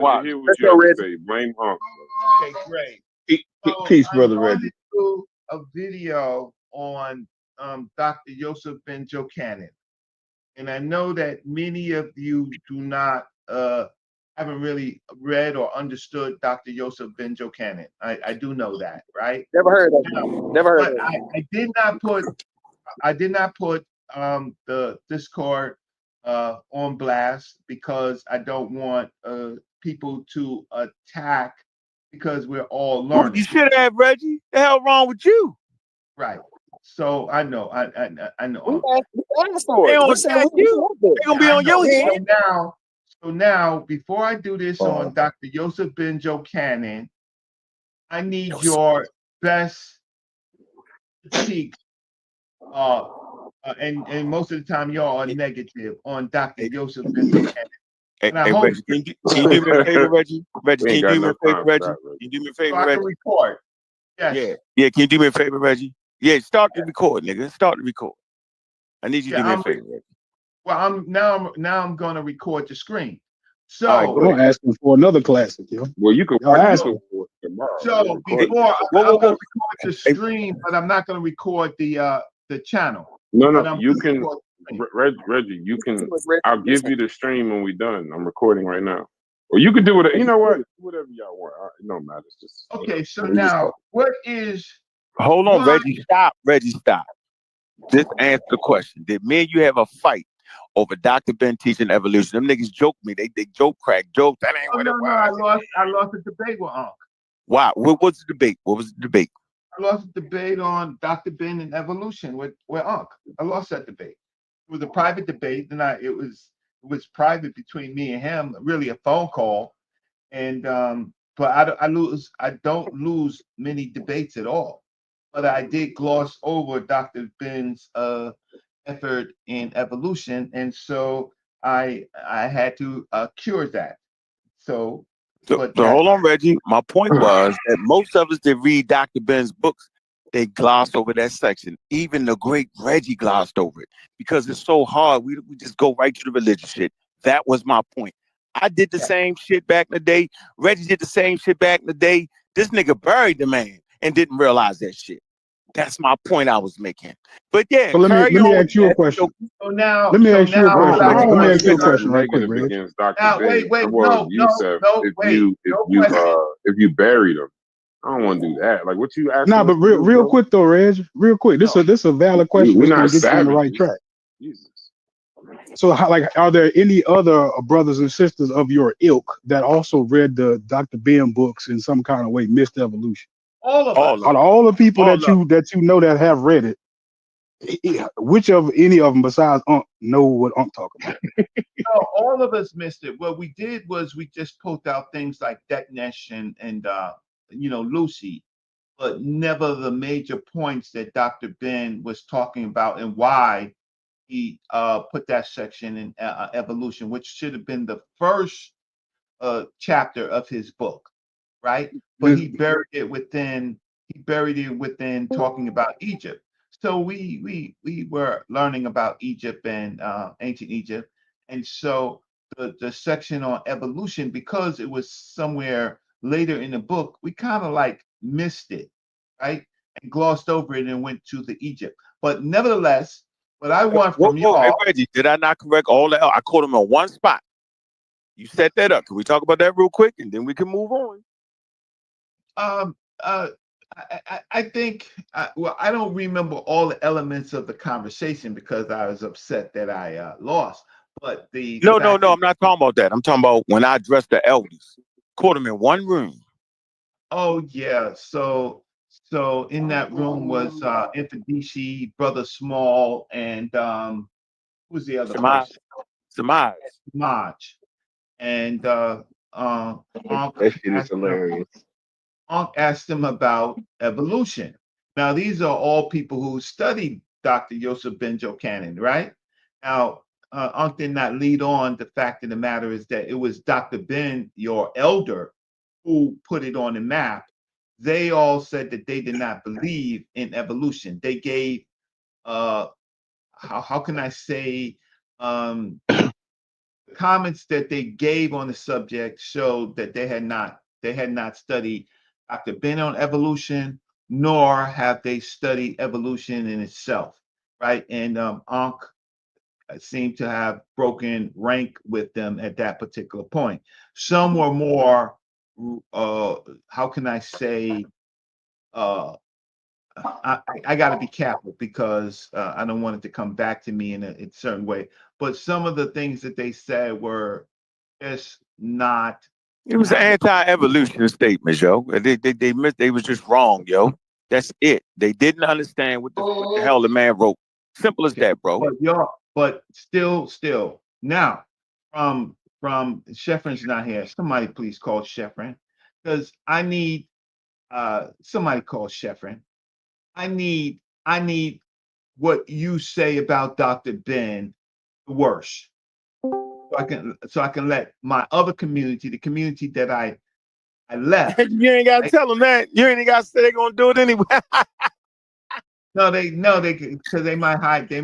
Watch. Hear what Let's you go, have to Reggie. say. Blame Unc. Okay, great. Peace, I brother wanted Reggie. to do a video on Dr. Joseph Ben Jochanan. And I know that many of you do not haven't really read or understood Dr. Joseph Ben Jochanan. I do know that, right? Never heard of Now, him. Never heard but of him. I did not put the Discord on blast because I don't want people to attack because we're all Well, learning. you should have, Reggie. The hell wrong with you? Right. So I know. I know. We asked for They it. don't Listen, attack you. They gonna be I on your know. head. So now, before I do this on Dr. Joseph Ben Jochanan, I need your best critique. And most of the time, y'all are negative on Dr. Joseph Ben Jochanan. Hey, And I hey hope Reggie, can you do me a favor, Reggie? Reggie, We can ain't you got do me a enough favor, time for Reggie? that, Can Reggie. you do me a so favor, I can Reggie? record. Yes. Yeah. Can you do me a favor, Reggie? Yeah, start the record, nigga. Start the record. I need you to do me a favor, Reggie. Well, I'm going to record the screen. So All right, go Y'all ahead. asking for another classic, yo. Well, you can Y'all watch asking. it tomorrow. So Hey, before whoa, I'm whoa, going to whoa. record the Hey, stream, but I'm not going to record the channel. No, But I'm you gonna can, record the stream. Reggie, you can, it. Reggie. I'll give you the stream when we're done. I'm recording right now. Or you can do whatever, you know what? Whatever y'all want. It don't matter. It's just, Okay, so we just now what is hold on, why? Reggie. Stop. Reggie, stop. Just answer the question. Did me and you have a fight over Dr. Ben teaching evolution? Them niggas joke me. They joke crack joke. That ain't Oh what it no, I was. lost the debate with Unc. Wow. What was the debate? What was the debate? I lost the debate on Dr. Ben and evolution with Unc. I lost that debate. It was a private debate, and it was private between me and him. Really, a phone call, and but I don't lose many debates at all. But I did gloss over Dr. Ben's effort in evolution, and so I had to cure that. So, So but hold on, Reggie. My point was that most of us that read Dr. Ben's books, they gloss over that section. Even the great Reggie glossed over it because it's so hard. We just go right to the religious shit. That was my point. I did the same shit back in the day. Reggie did the same shit back in the day. This nigga buried the man and didn't realize that shit. That's my point I was making. But yeah, So let carry me on. ask you a question. So now, Let me ask you a question, what I Reg. Let want me to ask you a do now, question right quick, negative Reg. against Dr. now Ben. wait, Well, no, Yusef, wait, no question. if you buried him, I don't want to do that. Like, what you Nah, asking but us to do, real bro? quick though, Reg. Real quick. No. This a valid question We're that's gonna not get you on the right savages. track. Jesus. So, are there any other brothers and sisters of your ilk that also read the Dr. Ben books in some kind of way, missed evolution? All of All us. of Out of all the people all that of you know that have read it, which of any of them besides Unc know what Unc talking about? No, all of us missed it. What we did was we just pulled out things like Deknesh and Lucy, but never the major points that Dr. Ben was talking about and why he put that section in evolution, which should have been the first chapter of his book, right? But he buried it within. He buried it within talking about Egypt. So we were learning about Egypt and ancient Egypt, and so the section on evolution, because it was somewhere later in the book, we kind of like missed it, right? And glossed over it and went to the Egypt. But nevertheless, what I want from Whoa, hey y'all, Reggie, did I not correct all that? I caught him on one spot. You set that up. Can we talk about that real quick and then we can move on? um, uh, I think, well, I don't remember all the elements of the conversation because I was upset that I lost. But the No, fact I'm not talking about that. I'm talking about when I addressed the elders. Caught them in one room. oh yeah, so in that room was Infidisi, Brother Small, and who's the other Samaj. person? Samaj. Maj. And Unc That shit is asked him, hilarious. Unc asked him about evolution. Now, these are all people who studied Dr. Joseph Ben Jochanan, right? Now, Unc did not lead on. The fact of the matter is that it was Dr. Ben, your elder, who put it on the map. They all said that they did not believe in evolution. They gave, how can I say, comments that they gave on the subject showed that they had not studied Dr. Ben on evolution, nor have they studied evolution in itself, right? And Ankh seemed to have broken rank with them at that particular point. Some were more, how can I say, I got to be careful because I don't want it to come back to me in a certain way. But some of the things that they said were just not. It was an anti-evolution statement, yo. They was just wrong, yo. That's it. They didn't understand what the hell the man wrote. Simple as that, bro. But still. Now, from Sheffrin's not here. Somebody please call Sheffrin, because I need somebody call Sheffrin. I need what you say about Dr. Ben worse. So I can let my other community, the community that I left. You ain't gotta tell them that. You ain't gotta say they're gonna do it anyway. No, because they might hide their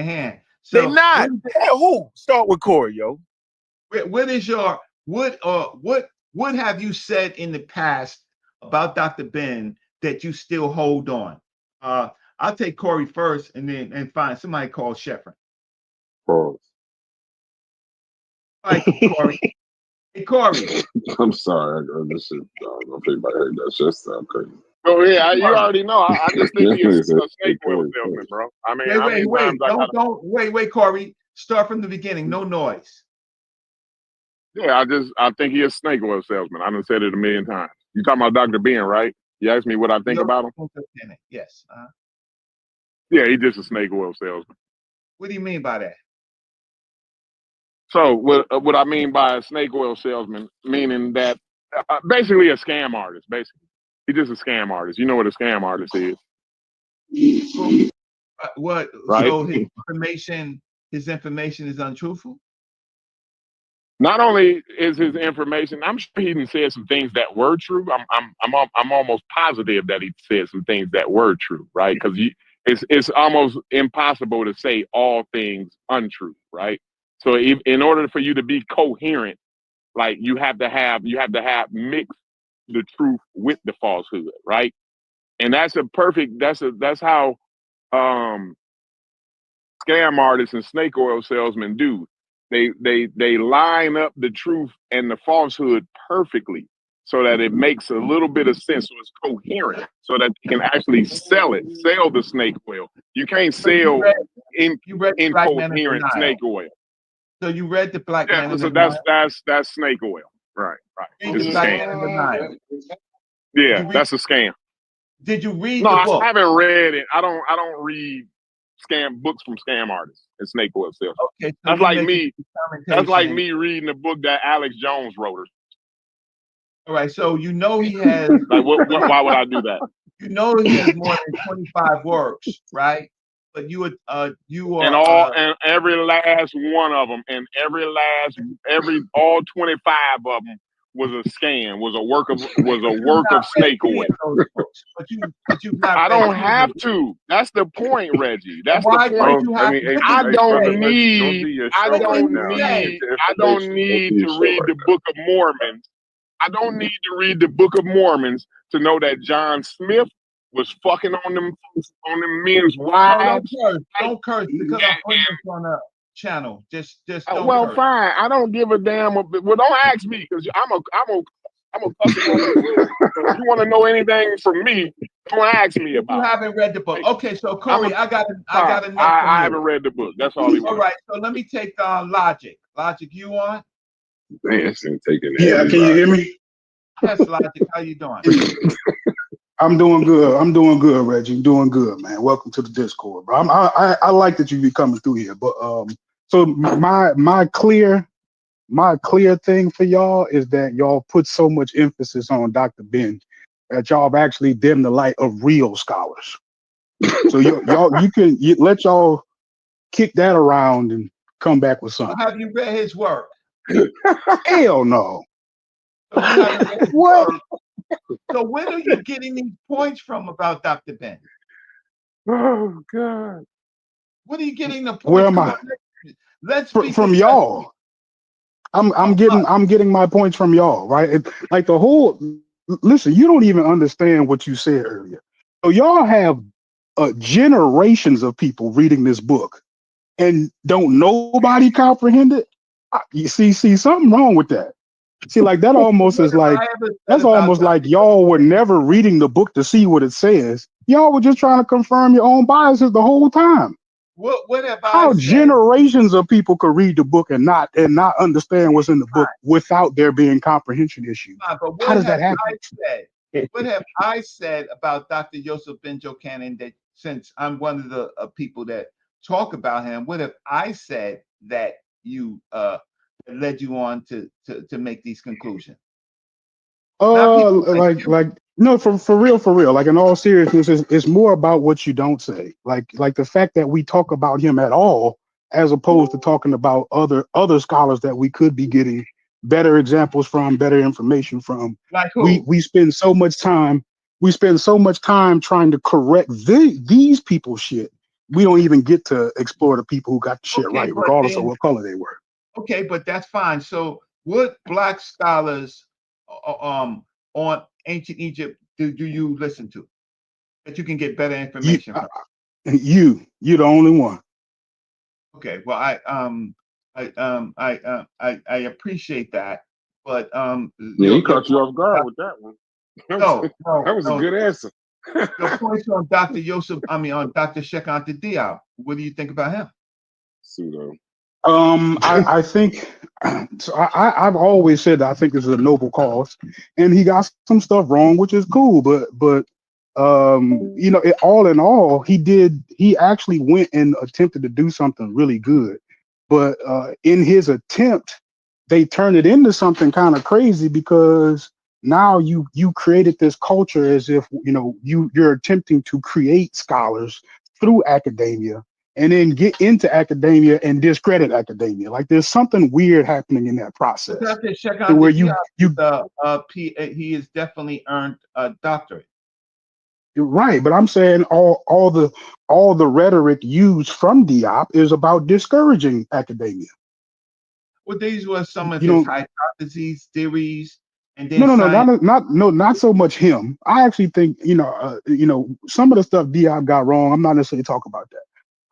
hand. So they not. Who? Start with Corey, yo. What is your what have you said in the past about Dr. Ben that you still hold on? I'll take Corey first, and find somebody called Sheffrin. Pause. All right, Corey. Hey, Corey. I'm sorry. This shit, I don't know if anybody heard that. Shit sound crazy. Oh yeah, you already know. I just think he's a snake oil salesman, bro. I mean, wait, Corey. Start from the beginning. No noise. Yeah, I think he's a snake oil salesman. I done said it a million times. You talking about Dr. Ben, right? You asked me what I think about him. Yes. Yeah, he's just a snake oil salesman. What do you mean by that? So what I mean by a snake oil salesman, meaning that basically a scam artist. Basically, he's just a scam artist. You know what a scam artist is? What? Right? So his information is untruthful. Not only is his information, I'm sure he said some things that were true. I'm almost positive that he said some things that were true, right? Because it's almost impossible to say all things untrue, right? So in order for you to be coherent, like you have to have mix the truth with the falsehood, right? And that's how scam artists and snake oil salesmen do. They line up the truth and the falsehood perfectly so that it makes a little bit of sense, so it's coherent, so that you can actually sell the snake oil. You can't sell incoherent snake oil. So you read the Black Man. So that's snake oil. Right. It's a scam. Yeah, that's a scam. Did you read the book? I haven't read it. I don't read books from scam artists and snake oil salesmen. Okay, so that's like me. That's like me reading the book that Alex Jones wrote. All right, so you know he has. Like, why would I do that? You know he has more than 25 works, right? But you are and every last one of them, and all 25 of them was a scam, was a work of snake oil. But you I don't have to. That's the point, Reggie. That's the point. I don't need to read the Book of Mormon. I don't need to read the Book of Mormons to know that John Smith was fucking on them men's wives. No, don't curse because I'm putting this on a channel. Just don't curse. Fine. I don't give a damn. Well, don't ask me because I'm a fucking woman. If you want to know anything from me, don't ask me about. You haven't read the book. Okay, so Corey, I got I haven't read the book. That's all he wants. All right, so let me take Logic. Logic, you on? Man, taking yeah, can you hear me? Yes, Logic. How you doing? I'm doing good, Reggie. I'm doing good, man. Welcome to the Discord, bro. I like that you be coming through here, but so my clear thing for y'all is that y'all put so much emphasis on Dr. Ben that y'all have actually dimmed the light of real scholars. So you can let y'all kick that around and come back with something. Have you read his work? Hell no. What? So where are you getting these points from about Dr. Ben? Oh God! What are you getting the points? Where am I? Let's from y'all. I'm getting my points from y'all, right? Like the whole listen, you don't even understand what you said earlier. So y'all have generations of people reading this book and don't nobody comprehend it. You see something wrong with that. See, like that almost What is have like I ever said that's about almost like y'all were never reading the book to see what it says. Y'all were just trying to confirm your own biases the whole time. what have I How said? generations of people could read the book and not understand what's in the book without there being comprehension issues? But How what does that have happen? I said? What have I said about Dr. Yosef Ben Jochanan that since I'm one of the people that talk about him, what have I said that you that led you on to make these conclusions? Not people like you. Like no, for real. Like in all seriousness, it's more about what you don't say. Like the fact that we talk about him at all, as opposed to talking about other scholars that we could be getting better examples from, better information from. Like We who? we spend so much time trying to correct these people's shit. We don't even get to explore the people who got the shit Okay, right, but regardless of then what color they were. okay, but that's fine. So what black scholars on ancient Egypt do you listen to that you can get better You information from? you're the only one. Okay, well, I appreciate that, but Yeah, he your caught you point, off guard with that one. no, That no, was a no, good answer. your points on Dr. Yosef, I mean on Dr. Shekant Diab. What do you think about him? Pseudo. I think so. I've always said that I think this is a noble cause, and he got some stuff wrong, which is cool. But all in all, he actually went and attempted to do something really good. But in his attempt, they turned it into something kind of crazy because now you created this culture as if you're attempting to create scholars through academia and then get into academia and discredit academia. Like there's something weird happening in that But process Dr. to Shekant where Diab is you he has definitely earned a doctorate. you're right, but I'm saying all the rhetoric used from Diop is about discouraging academia. Well, these were some of You his know, hypotheses, theories, and then no, science. not so much him. I actually think some of the stuff Diop got wrong. I'm not necessarily talking about that.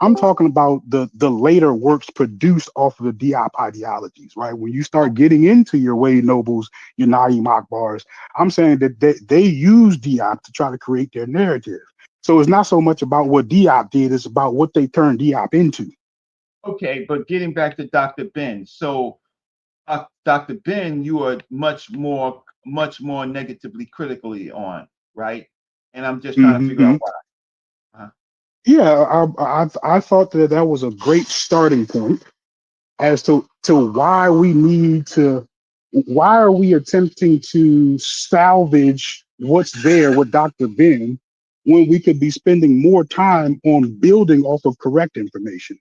I'm talking about the later works produced off of the Diop ideologies, right? When you start getting into your Wade Nobles, your Naeem Akbars, I'm saying that they use Diop to try to create their narrative. So it's not so much about what Diop did; it's about what they turned Diop into. Okay, but getting back to Dr. Ben, so Dr. Ben, you are much more negatively critically on, right? And I'm just trying to figure out Hmm. why. Uh, Yeah, I thought that was a great starting point as to why are we attempting to salvage what's there with Dr. Ben when we could be spending more time on building off of correct information?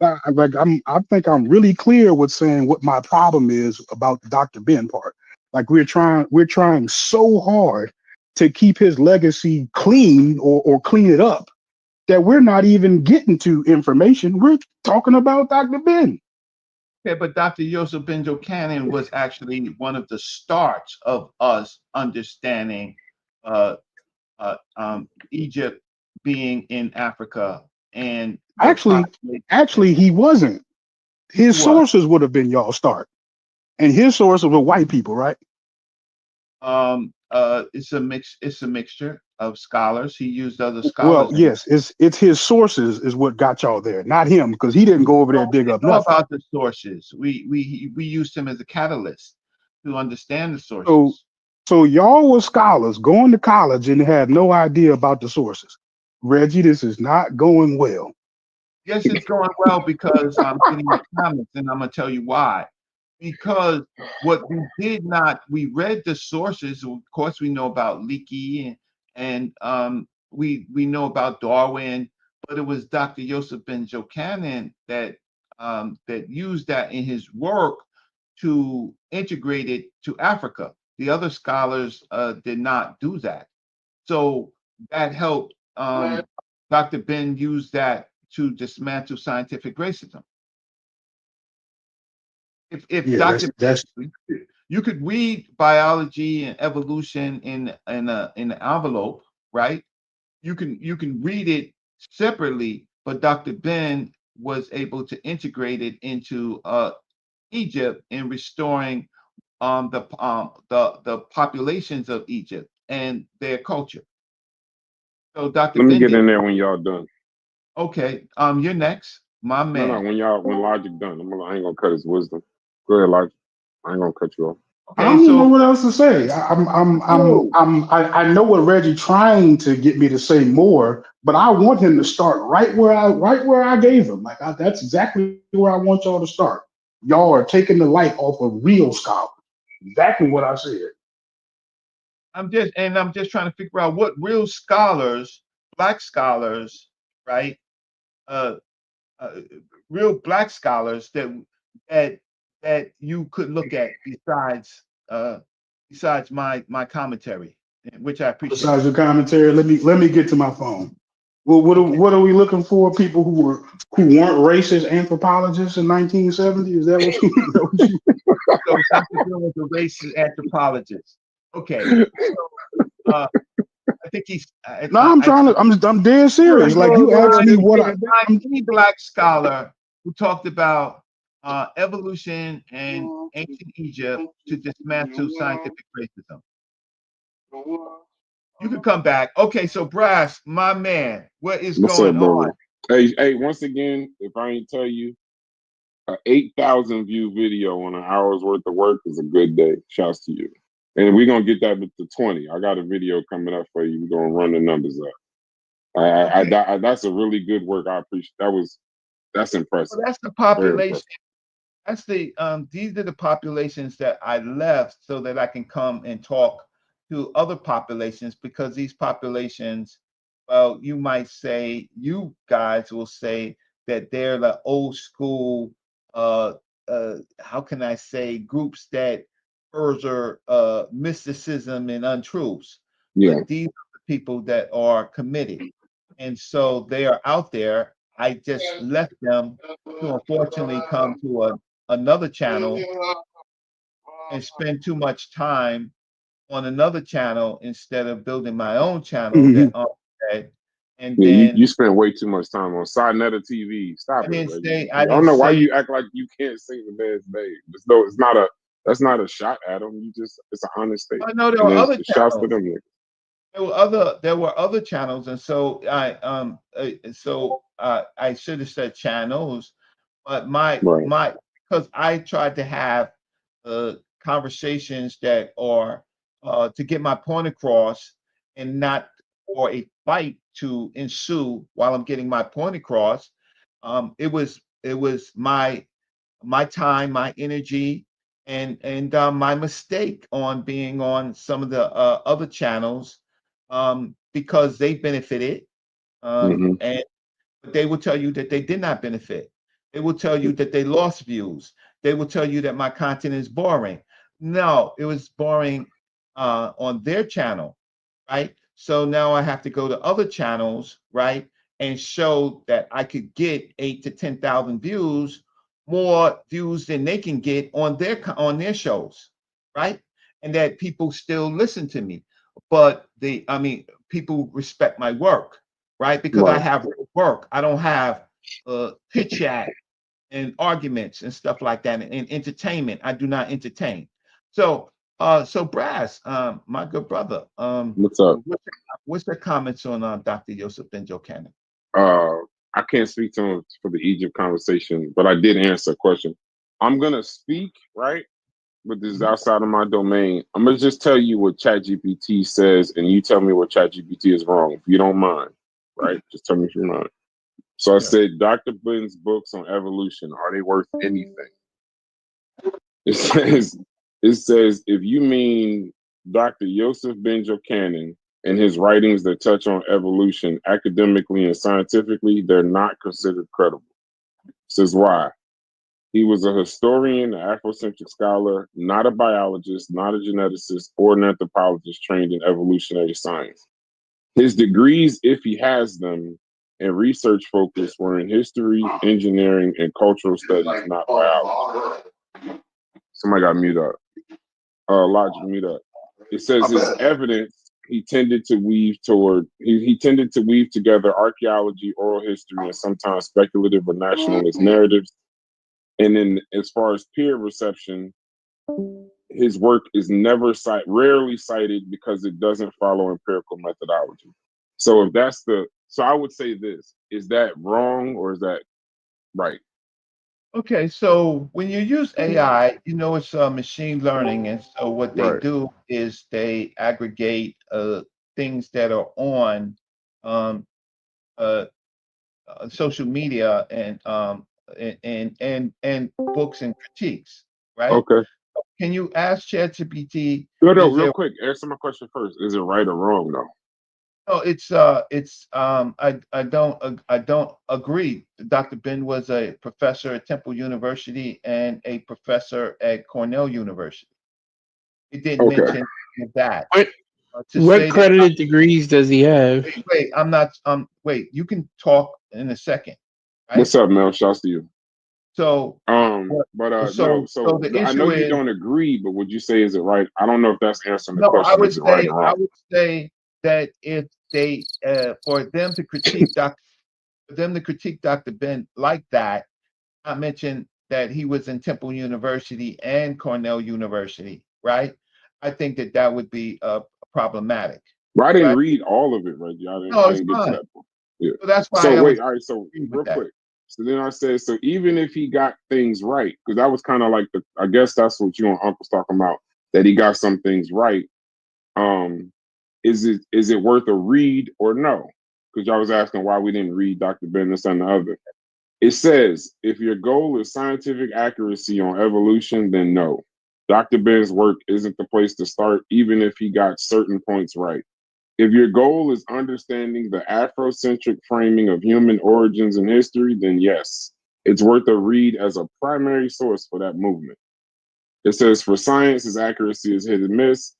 I think I'm really clear with saying what my problem is about the Dr. Ben part. Like we're trying so hard to keep his legacy clean or clean it up that we're not even getting to information. We're talking about Dr. Ben. okay, but Dr. Yosef Ben Jochanan was actually one of the starts of us understanding uh, Egypt being in Africa and the Actually, population. actually, he wasn't. Who His was? sources would have been y'all start, and his sources were white people, right? It's a mix. It's a mixture of scholars. He used other Well, scholars, and yes, it's his sources is what got y'all there, not him, because he didn't go over there to we dig up didn't know nothing. about the sources. We used him as a catalyst to understand the So, sources. so y'all were scholars going to college and had no idea about the sources. Reggie, this is not going well. Yes, it's going well because I'm getting the comments, and I'm gonna tell you why. Because what we did not, we read the sources. Of course, we know about Leakey and we know about Darwin, but it was Dr. Yosef Ben Jochanan that used that in his work to integrate it to Africa. The other scholars did not do that. So that helped Dr. Ben use that to dismantle scientific racism. If Yeah, Dr. that's You could read biology and evolution in an envelope, right? You can read it separately, but Dr. Ben was able to integrate it into Egypt in restoring the populations of Egypt and their culture. So Dr. Let me Ben get did. in there when y'all done. Okay, you're next, my No, man. when Logic done. I ain't gonna cut his wisdom. Go ahead, Logic. I ain't gonna cut you off. I Okay, don't even know so what else to say. I know what Reggie trying to get me to say more, but I want him to start right where I gave him. That's exactly where I want y'all to start. Y'all are taking the light off of real scholars. Exactly what I said. I'm just trying to figure out what real scholars, black scholars, right? Uh, uh, Real black scholars that that you could look at besides my commentary, which I appreciate. Besides your commentary, let me get to my phone. Well, Okay. what are we looking for? People who weren't racist anthropologists in 1970? Is that what you? So Dr. Bill was a racist anthropologist. Okay. So I think he's. No, I'm trying to. I'm dead serious. Like you asked me what I. Any black scholar who talked about evolution and ancient Egypt to dismantle scientific racism. You can come back. Okay, so Brass, my man, what is What's up, going on? brother? Hey, once again, if I ain't tell you, a 8,000 view video on an hour's worth of work is a good day. Shouts to you. And we're gonna get that to 20. I got a video coming up for you. We're gonna run the numbers up. That's a really good work. I appreciate that's impressive. Well, that's the Very population. impressive. That's the these are the populations that I left so that I can come and talk to other populations because these populations, well, you guys will say that they're the old school how can I say groups that further mysticism and untruths. Yeah. But these are the people that are committed. And so they are out there. I just left them to unfortunately come to another channel and spend too much time on another channel instead of building my own channel that said, and Yeah, you then spent way too much time on Sinetta TV. Stop I it, didn't Reggie. say I I don't didn't know why say you act like you can't sing the man's name. It's not a that's not a shot at him. It's an honest I statement. know there And were then other shouts to channels. them niggas. There were other channels, and I should have said channels, but Right. my because I tried to have conversations that are to get my point across and not for a fight to ensue while I'm getting my point across. It was my time, my energy, and my mistake on being on some of the other channels because they benefited, Mm-hmm. and but they will tell you that they did not benefit. They will tell you that they lost views. They will tell you that my content is boring. No, it was boring on their channel, right? So now I have to go to other channels, right, and show that I could get 8 to 10,000 views, more views than they can get on their shows, right? And that people still listen to me, but people respect my work, right? Because I Right. have work. I don't have chit chat and arguments and stuff like that and entertainment. I do not entertain. So Brass, my good brother, What's up? what's the comments on Dr. Yosef Benjo Cannon? I can't speak to him for the Egypt conversation, but I did answer a question. I'm gonna speak, right? But this is outside of my domain. I'm gonna just tell you what ChatGPT says, and you tell me what ChatGPT is wrong, if you don't mind, right? Just tell me if you're not. So I said, Dr. Ben's books on evolution, are they worth anything? It says, if you mean Dr. Yosef Benjo Cannon and his writings that touch on evolution academically and scientifically, they're not considered credible. It says why? He was a historian, an Afrocentric scholar, not a biologist, not a geneticist, or an anthropologist trained in evolutionary science. His degrees, if he has them, and research focus were in history, engineering, and cultural studies, not biology. Somebody got mute up. Logic mute up. It says his evidence. He tended to weave together archaeology, oral history, and sometimes speculative or nationalist narratives. And then, as far as peer reception, his work is rarely cited because it doesn't follow empirical methodology. So I would say this: is that wrong or is that right? Okay, so when you use AI, it's machine learning, and so what they Right. do is they aggregate things that are on um, uh, social media and books and critiques, right? Okay. Can you ask ChatGPT? No, Is real there quick. Answer my question first. Is it right or wrong though? No, I don't agree. Dr. Ben was a professor at Temple University and a professor at Cornell University. He didn't Okay. mention any of that. What To what say that credited degrees does he have? wait, I'm not wait, you can talk in a second, right? What's up, Mel? Shouts to you. So But so no. So the I know issue you is don't agree, but would you say is it right? I don't know if that's answering the no, question. Is it right or I wrong? would say that if they for them to critique Dr. Ben like that, I mentioned that he was in Temple University and Cornell University, right? I think that that would be problematic, Well, I didn't right? read all of it, Reggie. No, I it's didn't get to fine. that point. Yeah. So that's why So I wait, was all right. So agree with real that. quick. So then I said, so even if he got things right, because that was kind of like I guess that's what you and Uncle's talking about, that he got some things right. Um, is it worth a read or no? Because y'all was asking why we didn't read Dr. Ben, this and the other. It says, if your goal is scientific accuracy on evolution, then no. Dr. Ben's work isn't the place to start, even if he got certain points right. If your goal is understanding the Afrocentric framing of human origins and history, then yes, it's worth a read as a primary source for that movement. It says, for science, his accuracy is hit and miss.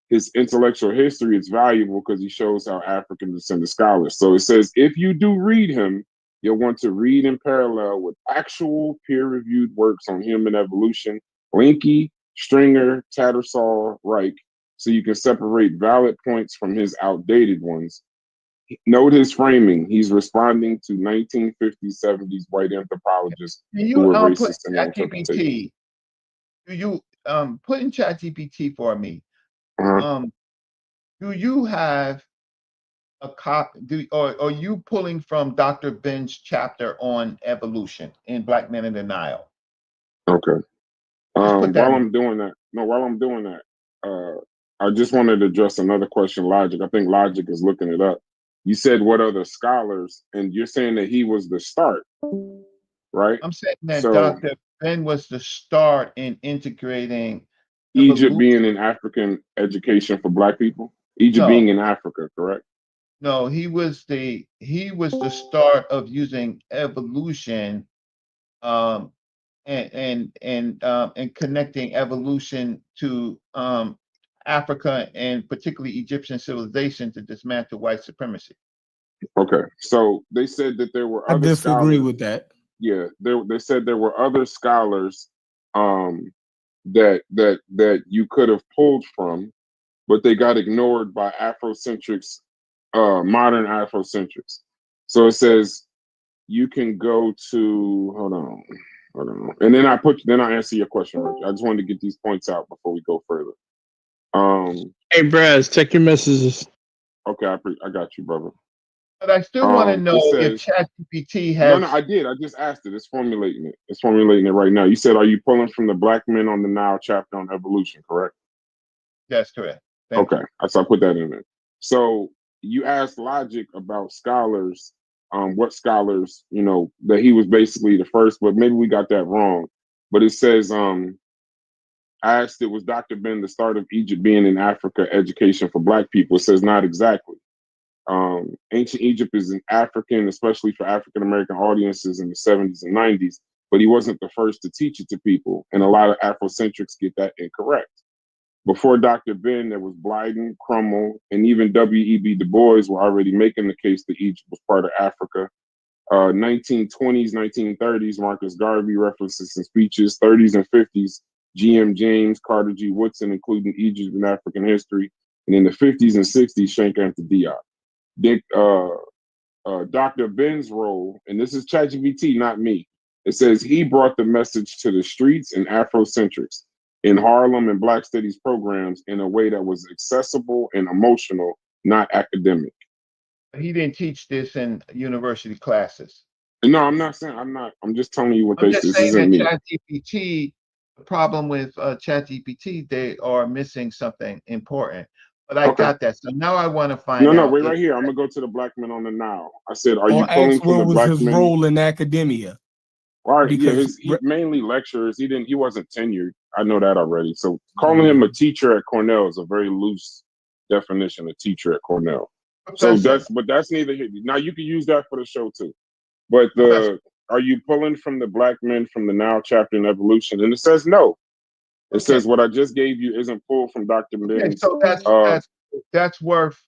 His intellectual history is valuable because he shows how African descended scholars. So it says, if you do read him, you'll want to read in parallel with actual peer-reviewed works on human evolution, Linke, Stringer, Tattersall, Reich, so you can separate valid points from his outdated ones. Note his framing. He's responding to 1950s, 70s white anthropologists Can who you were put racist in their interpretation. ChatGPT? Do you put in ChatGPT for me? Uh-huh. Do you have a copy? Or are you pulling from Dr. Ben's chapter on evolution in Black Men in Denial? Okay. Just put that While in. I'm doing that, I just wanted to address another question, Logic. I think Logic is looking it up. You said what other scholars, and you're saying that he was the start, right? I'm saying that So Dr. Ben was the start in integrating Egypt evolution. being in African education for Black people, Egypt No, being in Africa, correct? no, he was the start of using evolution um, and connecting evolution to Africa and particularly Egyptian civilization to dismantle white supremacy. Okay. So they said that there were I other disagree scholars. with that. Yeah, they said there were other scholars um, that you could have pulled from, but they got ignored by Afrocentrics, modern Afrocentrics. So it says you can go to hold on, and then I answer your question, Rich. I just wanted to get these points out before we go further. Hey, Braz, check your messages. Okay, I got you, brother. But I still want to know It if says ChatGPT no, has. I did. I just asked it. It's formulating it. It's formulating it right now. You said, are you pulling from the Black Men on the Nile chapter on evolution? Correct. That's correct. Thank Okay, so I put that in there. So you asked Logic about scholars, what scholars, that he was basically the first, but maybe we got that wrong. But it says, I asked it, was Dr. Ben the start of Egypt being in Africa education for Black people? It says not exactly. Ancient Egypt is an African, especially for African American audiences in the 70s and 90s, but he wasn't the first to teach it to people. And a lot of Afrocentrics get that incorrect. Before Dr. Ben, there was Blyden, Crummell, and even W.E.B. Du Bois were already making the case that Egypt was part of Africa. 1920s, 1930s, Marcus Garvey references in speeches, 30s and 50s, G.M. James, Carter G. Woodson, including Egypt and African history. And in the 50s and 60s, Shank Anta Diop. Dr. Ben's role, and this is ChatGPT, not me. It says he brought the message to the streets and Afrocentrics in Harlem and Black Studies programs in a way that was accessible and emotional, not academic. He didn't teach this in university classes. No, I'm not saying I'm just telling you what I'm they just this saying isn't that me. ChatGPT, the problem with ChatGPT, they are missing something important. But I got that. So now I want to find out. No, wait right here. I'm gonna go to the Black men on the Nile. I said, are you Or pulling ask from the what was Black his men? role in academia. All right, yeah, Because he mainly lectures. He wasn't tenured. I know that already. So calling him a teacher at Cornell is a very loose definition of teacher at Cornell. So that's neither here. Now you can use that for the show too. But are you pulling from the Black men from the Nile chapter in evolution? And it says no. It says what I just gave you isn't pulled from Dr. Ben's. So that's worth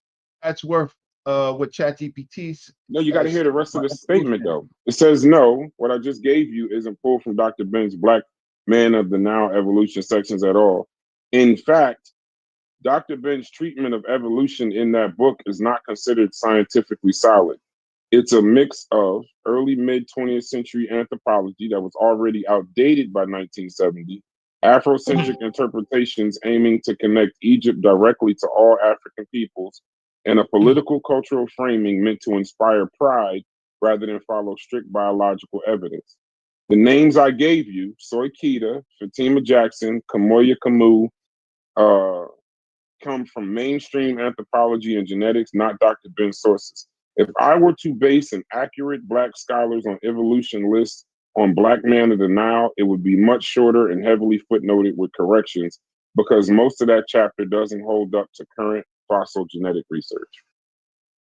what ChatGPT's. No, you got to hear the rest of the statement though. It says no. What I just gave you isn't pulled from Dr. Ben's Black Man of the Nile evolution sections at all. In fact, Dr. Ben's treatment of evolution in that book is not considered scientifically solid. It's a mix of early mid 20th century anthropology that was already outdated by 1970, Afrocentric interpretations aiming to connect Egypt directly to all African peoples, and a political cultural framing meant to inspire pride rather than follow strict biological evidence. The names I gave you, Soy Keita, Fatima Jackson, Kamoya Kamu, come from mainstream anthropology and genetics, not Dr. Ben's sources. If I were to base an accurate Black scholars on evolution list on Black Man of the Nile, it would be much shorter and heavily footnoted with corrections because most of that chapter doesn't hold up to current fossil genetic research.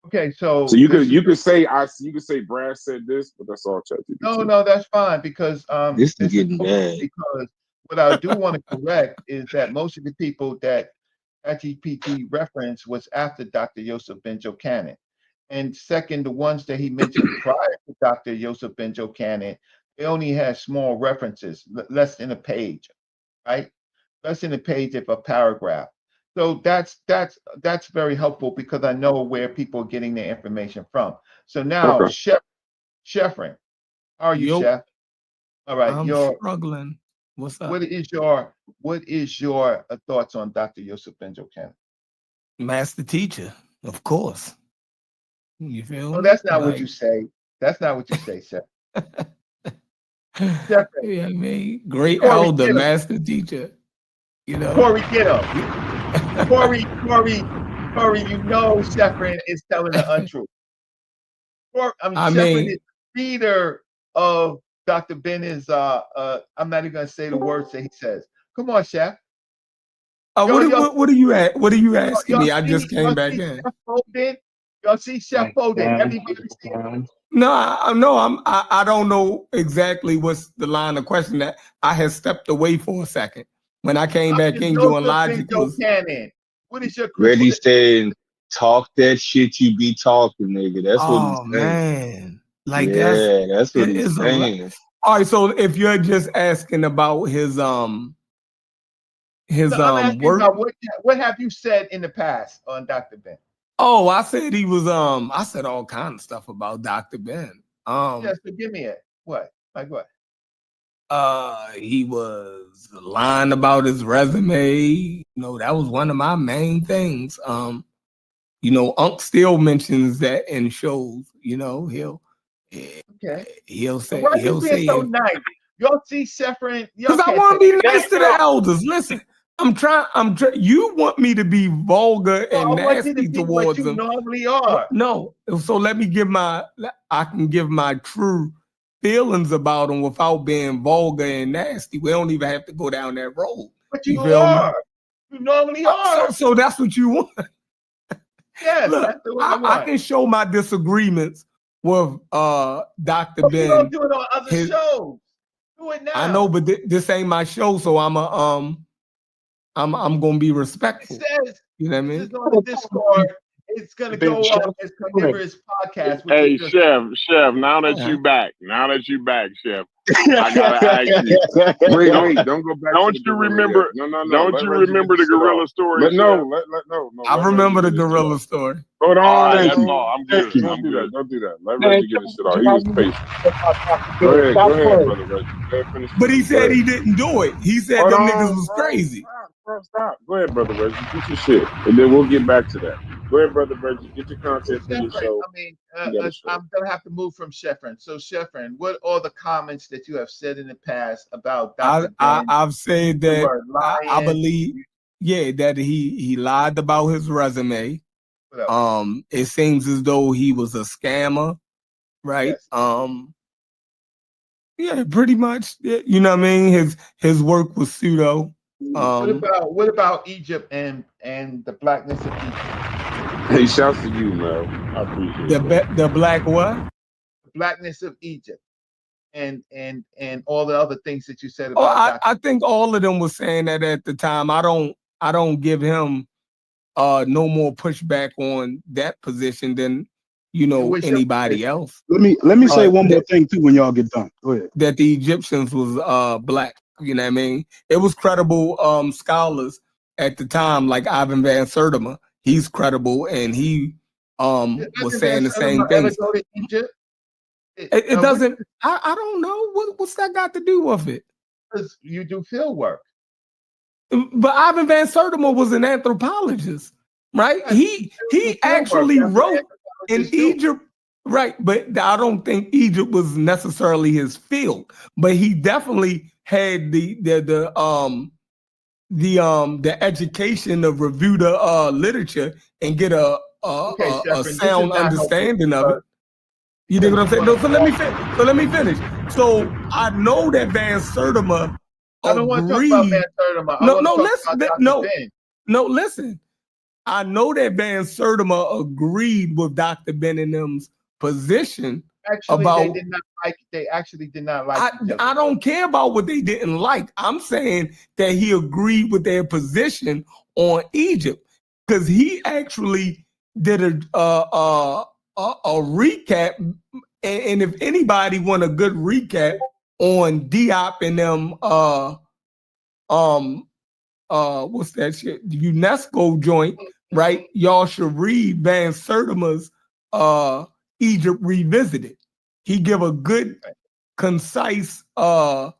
Okay, so you could say Brad said this, but that's all ChatGPT. No, that's fine because this is getting bad. Because what I do want to correct is that most of the people that ChatGPT reference was after Dr. Yosef Ben-Jochannan. And second, the ones that he mentioned prior to Dr. Yosef Ben-Jochannan, they only had small references, less than a page, right? Less than a page of a paragraph. So that's very helpful because I know where people are getting their information from. So now, Chef Sheffrin, how are you, Chef? All right, I'm struggling. What's up? What is your thoughts on Dr. Yosef Ben-Jochannan? Master teacher, of course. You feel? No, that's not what you say. That's not what you say, Chef. Yeah, I mean, great elder, master teacher. You know, Corey, get him. Corey, you know Sheffrin is telling the untruth. Sheffrin is the leader of Dr. Ben is I'm not even gonna say the words that he says. Come on, Chef. What are you at? What are you asking me? I just came back in. Y'all see Chef Foden. Everybody see him. No, I don't know exactly what's the line of question that I had stepped away for a second. When I came back in, you and Logic was. What is your Reggie saying, talk that shit you be talking, nigga. That's what he's saying. Man. Like that's what he's saying. All right, so if you're just asking about his work. About what have you said in the past on Dr. Ben? Oh, I said he was I said all kind of stuff about Dr. Ben. Yes, so give me it. What? Like what? He was lying about his resume. You know, that was one of my main things. You know, Unc still mentions that in shows. You know, he'll say why he'll say so nice. Y'all see Sheffrin? Because I want to be nice to the elders. Listen, I'm trying. You want me to be vulgar and nasty towards them. Normally are. No, so let me I can give my true feelings about them without being vulgar and nasty. We don't even have to go down that road. But you are. You normally are. So that's what you want. Yes, look, that's the way I want. I can show my disagreements with Dr. Ben. You don't do it on other shows. Do it now. I know, but this ain't my show, so I'm gonna be respectful. It says, you know what I mean? This is on the Discord. It's gonna go on his carnivorous podcast. Hey, Chef, now that you back, Chef, I gotta ask you. Wait, Don't- don't go back. Don't to the you gorilla remember? yet. No. Don't let you Reggie remember get the this shit gorilla off. story? Let I let remember Reggie the get his shit gorilla off. story. Hold on, Thank that's you. all. I'm Thank good. you. I'm good. Don't do that. Let Man, Reggie get his shit off. He was patient. Go ahead, brother Reggie. Go ahead, finish. But he Go said ahead. he didn't do it. He said Hold them on, niggas was bro. crazy. Stop. Go ahead, brother Reggie. Get your shit, and then we'll get back to that. Go ahead, brother Reggie. Get your So content for your Sheffrin, show. I mean, You got a show. I'm gonna have to move from Sheffrin. So Sheffrin, what are the comments that you have said in the past about Dr. Ben? I've said You that were I lying. believe, yeah, that he lied about his resume. What else? It seems as though he was a scammer, right? Yes. Yeah, pretty much. Yeah, you know what I mean? His work was pseudo. What about Egypt and the blackness of Egypt? Hey, shouts to you, Mel. I appreciate that. The black what? The blackness of Egypt and all the other things that you said Oh, about Dr. I think all of them was saying that at the time. I don't give him no more pushback on that position than anybody else. Let me say one more thing too when y'all get done. Go ahead. That the Egyptians was black. You know what I mean? It was credible scholars at the time, like Ivan Van Sertima. He's credible, and he was saying the same things. Ever go to Egypt? It doesn't. I don't know what's that got to do with it. Because you do field work. But Ivan Van Sertima was an anthropologist, right? He actually wrote in Egypt, right? But I don't think Egypt was necessarily his field. But he definitely had the education of review the literature and get a sound understanding of it. You dig what I'm saying? No, so let me finish. So I know that Van Sertima I don't want to talk about Van Sertima. I want to talk about Dr. Ben. No, listen. I know that Van Sertima agreed with Dr. Benningham's position. Actually, about, they actually did not like each other. I don't care about what they didn't like. I'm saying that he agreed with their position on Egypt because he actually did a recap. And if anybody want a good recap on Diop and them, what's that shit? The UNESCO joint, right? Y'all should read Van Sertima's Egypt Revisited. He give a good, concise overview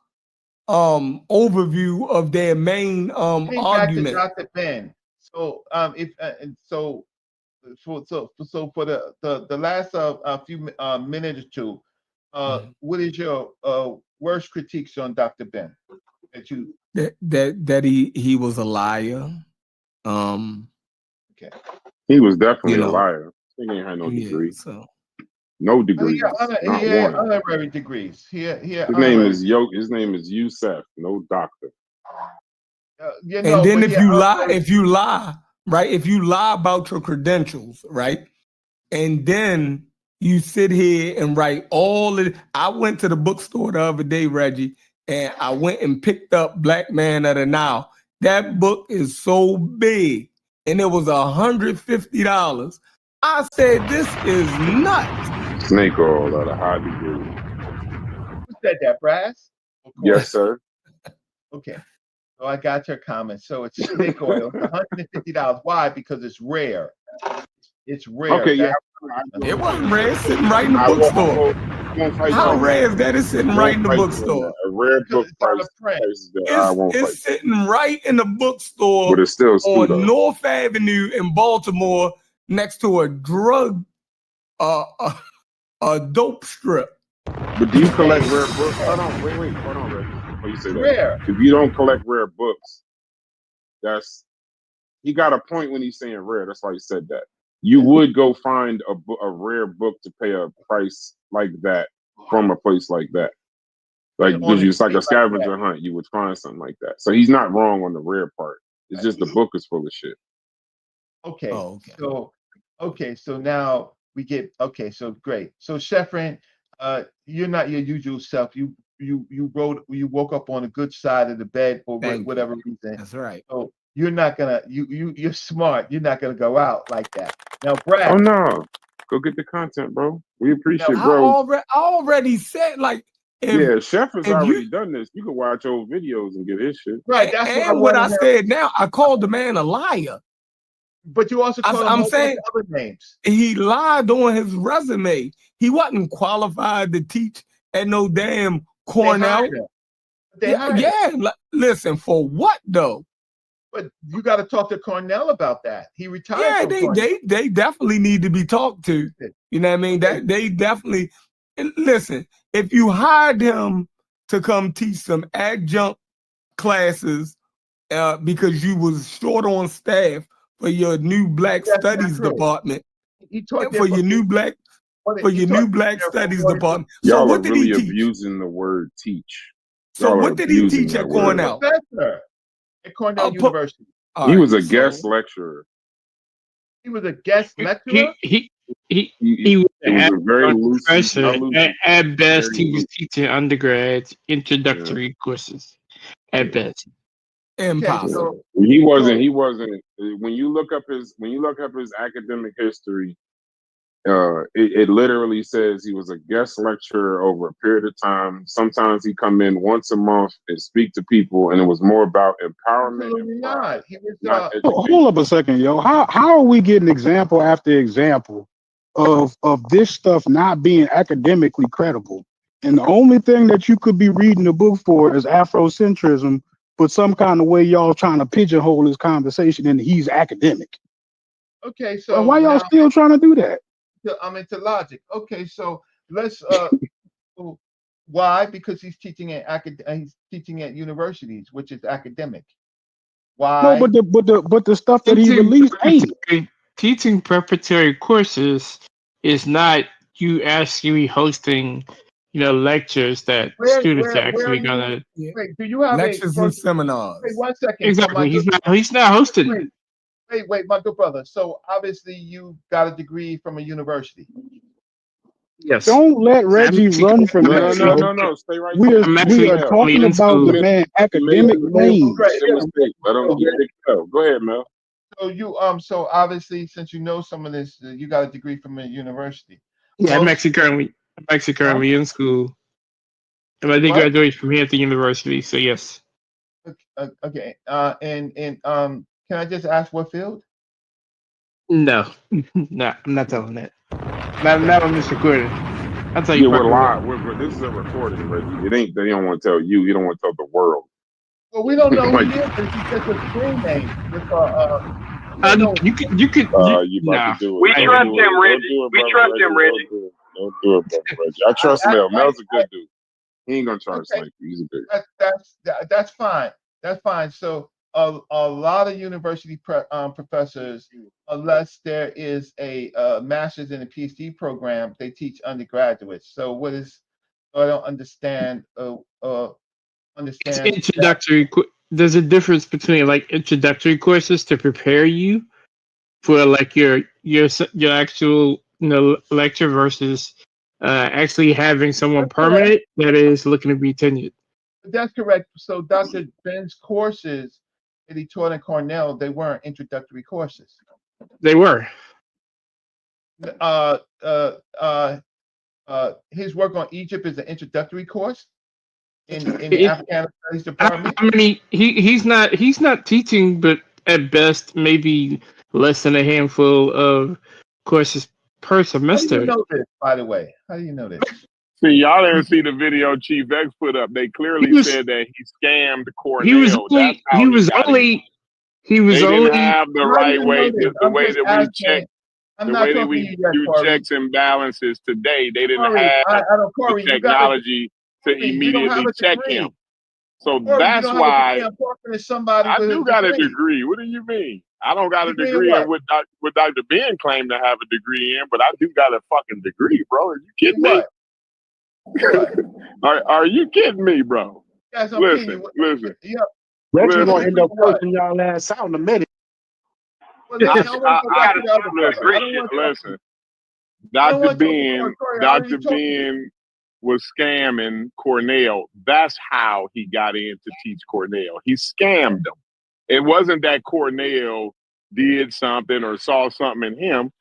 of their main argument. Back to Dr. Ben. So for the last few minutes or two, what is your worst critiques on Dr. Ben? That he was a liar. Okay. He was definitely a liar. He ain't had no degree. So. No degree. He had honorary degrees. His name is Yusef, no doctor. And then if you lie, right? If you lie about your credentials, right? And then you sit here and write all of it. I went to the bookstore the other day, Reggie, and I went and picked up Black Man of the Nile. That book is so big, and it was $150. I said, this is nuts. Snake oil at a high degree. Who said that, Brass? Yes, sir. Okay. So I got your comment. So it's snake oil, $150. Why? Because it's rare. It's rare. Okay, yeah. It wasn't rare. It's sitting right in the bookstore. How rare is that? It's sitting right in the bookstore. A rare book price. It's sitting right in the bookstore, but it's still on North Avenue in Baltimore, next to a drug, a dope strip. But do you collect rare books? Hold on, wait, hold on, Reggie. Before you say that, rare. If you don't collect rare books, he got a point when he's saying rare. That's why he said that. You would go find a rare book to pay a price like that from a place like that. Like, it's like a scavenger hunt. You would find something like that. So he's not wrong on the rare part. It's just the book is full of shit. Okay. So now we get so great. So Sheffrin, you're not your usual self. You woke up on a good side of the bed for whatever reason. That's right. So you're not gonna you're smart. You're not gonna go out like that. Now, Brad. Oh no, go get the content, bro. We appreciate, bro. I already said, like, Yeah, Chef has if already you done this. You can watch old videos and get his shit. Right. That's and what what I wanted him. said now, I called the man a liar. But you also call him I'm all saying other names. he lied on his resume. He wasn't qualified to teach at no damn They Cornell. hired him. They hired him. Yeah. Listen, for what though? But you got to talk to Cornell about that. He retired Yeah, from Cornell. they definitely need to be talked to. You know what I mean? That they definitely listen. If you hired him to come teach some adjunct classes because you was short on staff for your new Black That's not Studies true. department, He taught for your new Black Studies department. So Y'all are what did really he teach? abusing the word teach. So Y'all are what did he abusing teach that at word. Cornell? Professor at Cornell University. He was a guest lecturer. He was a guest lecturer. He was It was an a very loose professor. At best, he was teaching undergrads introductory courses. At best, Impossible. He wasn't. When you look up his academic history, it literally says he was a guest lecturer over a period of time. Sometimes he come in once a month and speak to people, and it was more about empowerment. Absolutely not. He was. Hold up a second, yo. How are we getting example after example of this stuff not being academically credible? And the only thing that you could be reading the book for is Afrocentrism, but some kind of way y'all trying to pigeonhole this conversation and he's academic. Okay, so why y'all still trying to do that? I'm into logic. Okay, so let's why? Because he's teaching at universities, which is academic. Why? No, but the stuff that he released ain't. Teaching preparatory courses is not you actually hosting, lectures that students are actually gonna. Wait, do you have lectures and seminars? Wait, 1 second. Exactly. He's not hosting. Wait, my good brother. So obviously you got a degree from a university. Yes. Don't let Reggie run from that. No. Stay right we there. are talking about the man academic range. Let him get it. Go ahead, Mel. So you so obviously since you know some of this, you got a degree from a university. Yeah, I'm actually currently in school. And I did graduate from here at the university, so yes. Okay. And can I just ask what field? No, no, I'm not telling that. Not on this recording. I'll tell you. We're live. This is a recording, Reggie. It ain't. They don't want to tell you. You don't want to tell the world. Well, we don't know who he is. It's just a screen name. You could. To do it. We trust him, Reggie. We trust him, Reggie. Don't do it, brother Reggie. I trust Mel. Mel's a good dude. He ain't gonna try to snipe you. He's a good. That's fine. That's fine. So a lot of university professors, unless there is a master's and a PhD program, they teach undergraduates. So I don't understand. It's introductory. There's a difference between like introductory courses to prepare you for like your actual lecture versus actually having someone permanent that is looking to be tenured. That's correct. So Dr. Ben's courses that he taught in Cornell, they weren't introductory courses. They were. His work on Egypt is an introductory course in the African Studies department. I mean, he's not teaching, but at best maybe less than a handful of courses per semester. How do you know this, by the way? How do you know this? See, y'all didn't see the video Chief X put up. They clearly said that he scammed Cornell. They didn't have the right way, the way that we check. The way that we do checks and balances today, they didn't have the technology to immediately check him. So that's why I do got a degree. What do you mean? I don't got a degree in what Dr. Ben claimed to have a degree in, but I do got a fucking degree, bro. Are you kidding me? Are you kidding me, bro? Listen. Reggie gonna end up cursing y'all ass out in a minute. Listen, Dr. Ben was scamming Cornell. That's how he got in to teach Cornell. He scammed them. It wasn't that Cornell did something or saw something in him.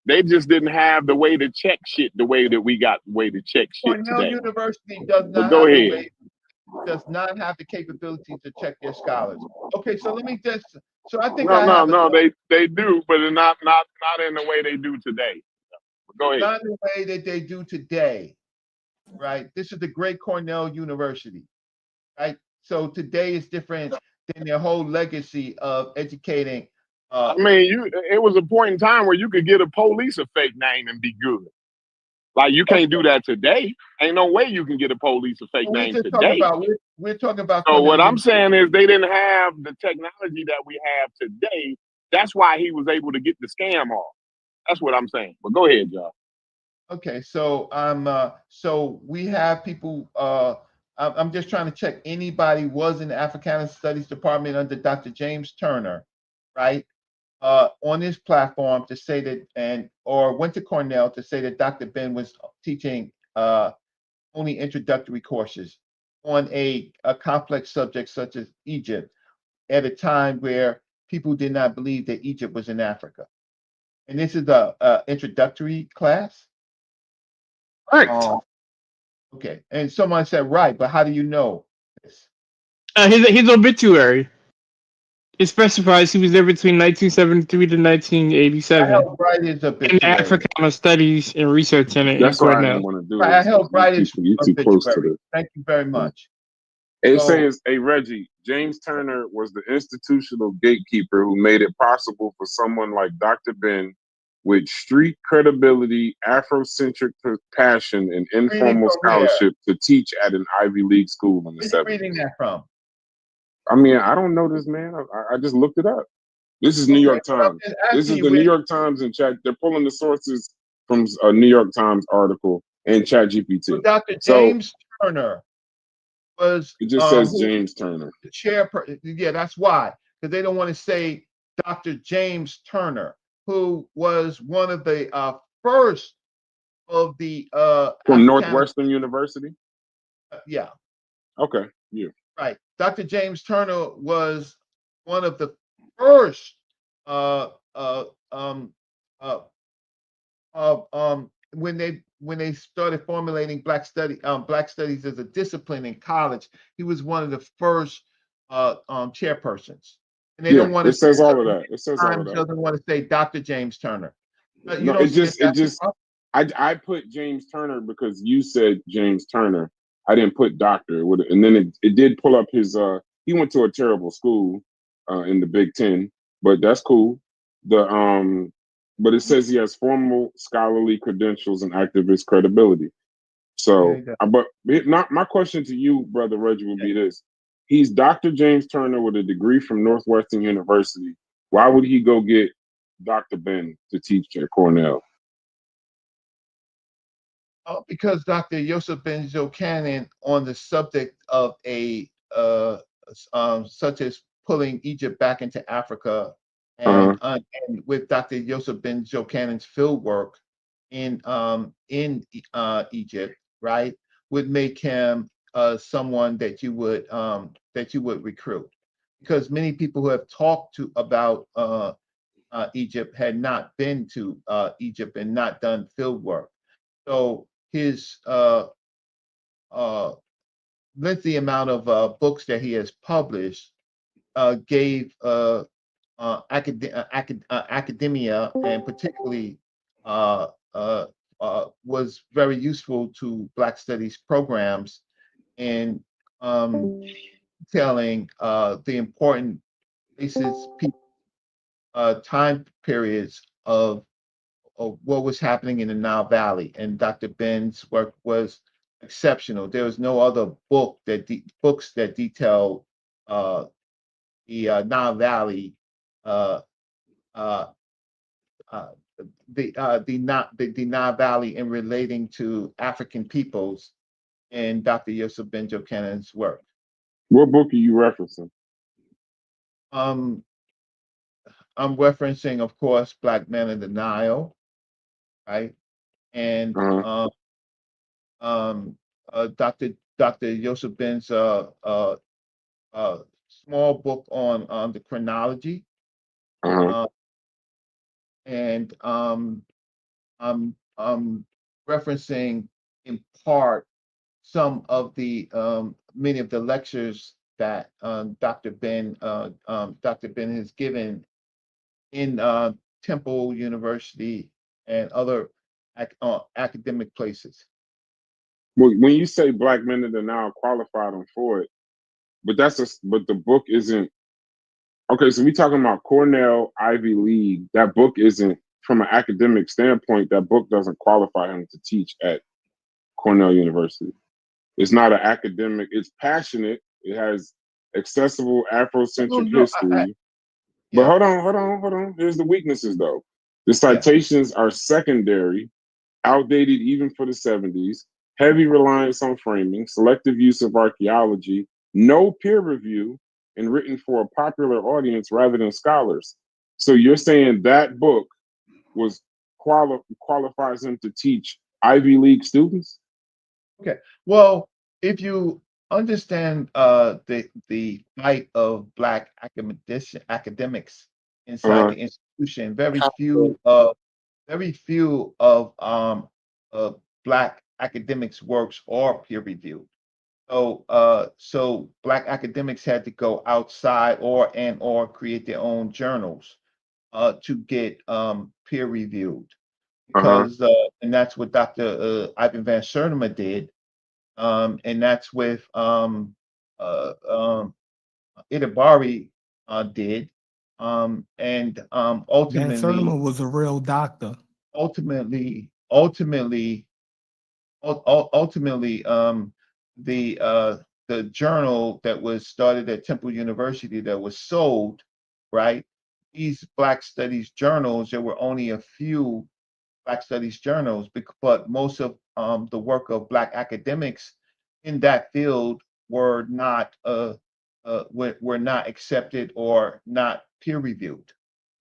They just didn't have the way to check shit the way that we got the way to check shit Cornell today. University does But not go have the ahead. way, does not have the capability to check their scholars. Okay, so let me just. So I think No. They do, but not in the way they do today. But go ahead. Not in the way that they do today, right? This is the great Cornell University, right? So today is different than their whole legacy of educating. I mean, it was a point in time where you could get a police a fake name and be good. Like you can't do that today. Ain't no way you can get a police a fake name today. We're talking about. So what I'm saying is they didn't have the technology that we have today. That's why he was able to get the scam off. That's what I'm saying. But go ahead, y'all. Okay, so so we have people. I'm just trying to check. Anybody was in the Africana Studies Department under Dr. James Turner, right? On this platform to say that, or went to Cornell to say that Dr. Ben was teaching only introductory courses on a complex subject such as Egypt at a time where people did not believe that Egypt was in Africa. And this is a introductory class? Right. Okay. And someone said, right, but how do you know this? His obituary. It specifies he was there between 1973 to 1987. I held Brighty's obituary. In the Africana Studies and Research Center in That's why I Cornell. didn't want to do Right, I this. held Brighty's You too close to obituary. this. Thank you very much. It So- says, hey, Reggie, James Turner was the institutional gatekeeper who made it possible for someone like Dr. Ben with street credibility, Afrocentric passion, and informal scholarship to teach at an Ivy League school in the 70s. Where are you reading that from? I mean, I don't know this, man. I just looked it up. This is New York Times. This is the New York Times in chat. They're pulling the sources from a New York Times article and ChatGPT. So Dr. James Turner was. It just says James Turner. The chairperson. Yeah, that's why. Because they don't want to say Dr. James Turner, who was one of the first of the from Northwestern University. Yeah. Okay. Yeah. Right. Dr. James Turner was one of the first when they started formulating Black studies as a discipline in college. He was one of the first chairpersons. And they don't want to. It says all of that. It says all of that. Doesn't want to say Dr. James Turner. No, I put James Turner because you said James Turner. I didn't put doctor. And then it did pull up his. He went to a terrible school in the Big Ten, but that's cool. But it says he has formal scholarly credentials and activist credibility. So, but not my question to you, brother Reggie, will be this: he's Dr. James Turner with a degree from Northwestern University. Why would he go get Dr. Ben to teach at Cornell? Because Dr. Yosef Ben Jochanan on the subject of such as pulling Egypt back into Africa, and with Dr. Yosef Ben Jochanan's field work in Egypt, right, would make him someone that you would recruit, because many people who have talked about Egypt had not been to Egypt and not done field work. So his lengthy amount of books that he has published gave academia, and particularly was very useful to Black Studies programs in telling the important places, time periods of what was happening in the Nile Valley. And Dr. Ben's work was exceptional. There was no other books that detail the Nile Valley, the Nile Valley in relating to African peoples in Dr. Yosef Ben Jochanan's work. What book are you referencing? I'm referencing, of course, Black Men of the Nile, right? And Dr. Yosef Ben's small book on the chronology, and referencing in part some of the many of the lectures that Dr. Ben has given in Temple University and other academic places. When you say black men that are now qualified them for it, but but the book isn't okay. So we talking about Cornell, Ivy League. That book isn't, from an academic standpoint, that book doesn't qualify him to teach at Cornell University. It's not an academic. It's passionate. It has accessible Afrocentric history. But hold on. Here's the weaknesses, though. The citations are secondary, outdated even for the 70s, heavy reliance on framing, selective use of archaeology, no peer review, and written for a popular audience rather than scholars. So you're saying that book was qualifies him to teach Ivy League students? Okay. Well, if you understand the fight of black academics inside the institution, very few of black academics' works are peer reviewed. So black academics had to go outside or create their own journals to get peer reviewed, because and that's what Dr. Ivan Van Sertima did. And that's with Itabari did. And Van ultimately, Sertima was a real doctor. ultimately, the journal that was started at Temple University that was sold, right? These Black Studies journals, there were only a few Black Studies journals, but most of the work of Black academics in that field were not accepted or not peer reviewed.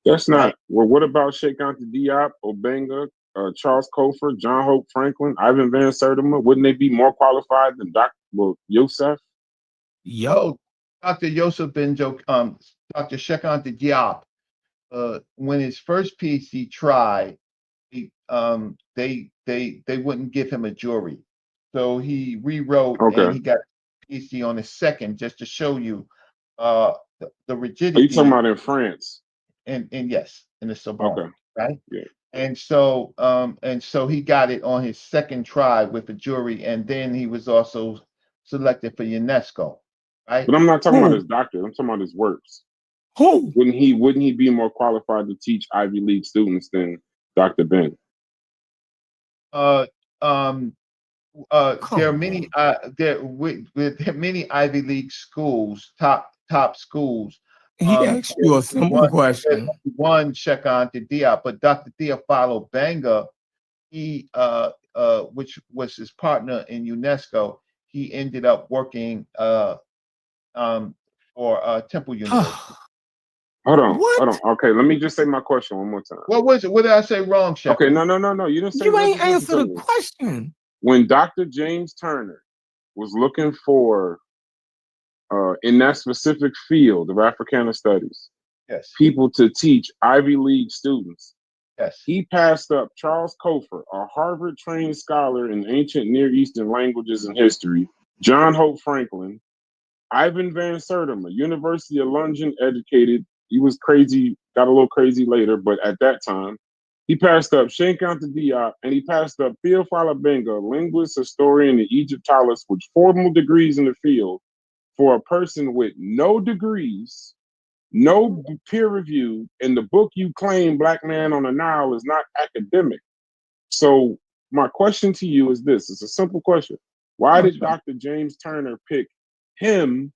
That's not. Right? Well, what about Sheikh Anta Diop, Obenga, Charles Cofer, John Hope Franklin, Ivan Van Sertima? Wouldn't they be more qualified than Dr. Yosef? Yo, Dr. Yosef Dr. Sheikh Anta Diop, when his first PhD tried, they wouldn't give him a jury, so he rewrote and he got a PhD on his second, just to show you the rigidity. Are you talking about in France? And yes, in the Sorbonne, right? Yeah. And so he got it on his second try with a jury, and then he was also selected for UNESCO, right? But I'm not talking about his doctorate. I'm talking about his works. Who? Wouldn't he be more qualified to teach Ivy League students than Dr. Ben? There are many with many Ivy League schools, top schools. He asked you a simple question. One Sheikh Anta Diop, but Dr. Theophilo Banga, he which was his partner in UNESCO, he ended up working for Temple University. Hold on. Okay, let me just say my question one more time. What was it? What did I say wrong, Sheikh? Okay, no. You didn't say. You ain't answered the question. When Dr. James Turner was looking for, in that specific field of Africana studies, people to teach Ivy League students, he passed up Charles Cofer, a Harvard-trained scholar in ancient Near Eastern languages and history, John Hope Franklin, Ivan Van Sertima, University of London educated. He was crazy, got a little crazy later, but at that time, he passed up Sheikh Anta Diop, and he passed up Theophilo Benga, linguist, historian, and Egyptologist with formal degrees in the field, for a person with no degrees, no peer review, and the book you claim, Black Man on the Nile, is not academic. So my question to you is this. It's a simple question. Why did Dr. James Turner pick him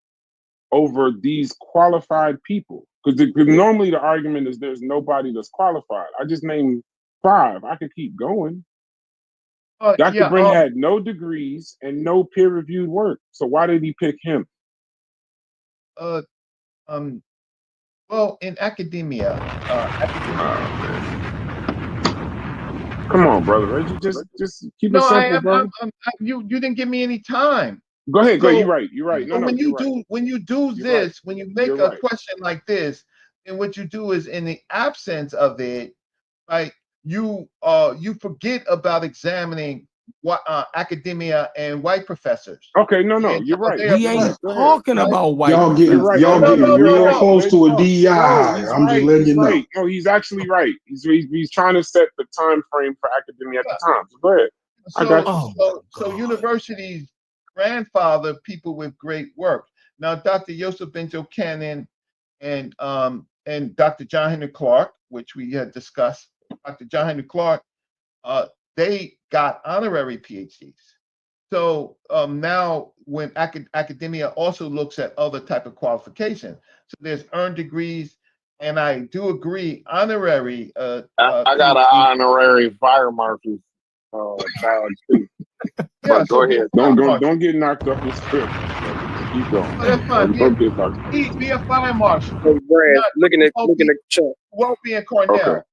over these qualified people? Because normally the argument is there's nobody that's qualified. I just named 5. I could keep going. Dr. Brent had no degrees and no peer-reviewed work. So why did he pick him? Well, in academia, come on, brother. Reggie, just keep it simple, bro. You didn't give me any time. Go ahead. You're right. No, when you do this, right. when you make a question like this, and what you do is, in the absence of it, right, you forget about examining what academia and white professors. Okay, no, And you're right. We ain't talking about white. Y'all people. getting y'all No, getting no, no, real no. close to a DEI No, hire. he's I'm just right. letting He's you know. right. No, he's actually right. He's trying to set the time frame for academia at the time. So go ahead. I got you. So universities grandfather people with great work. Now, Dr. Joseph Benjo Cannon and Dr. John Henry Clark, which we had discussed, Dr. John Henry Clark, they got honorary PhDs. So now when academia also looks at other type of qualifications, so there's earned degrees, and I do agree, honorary. I got an honorary fire marshal badge too. Yeah, But go ahead. Don't get knocked off your script. Keep going. That's fine. Don't get knocked off. Be a fire marshal. Hey, Brad, looking at the chat. You won't be in Cornell,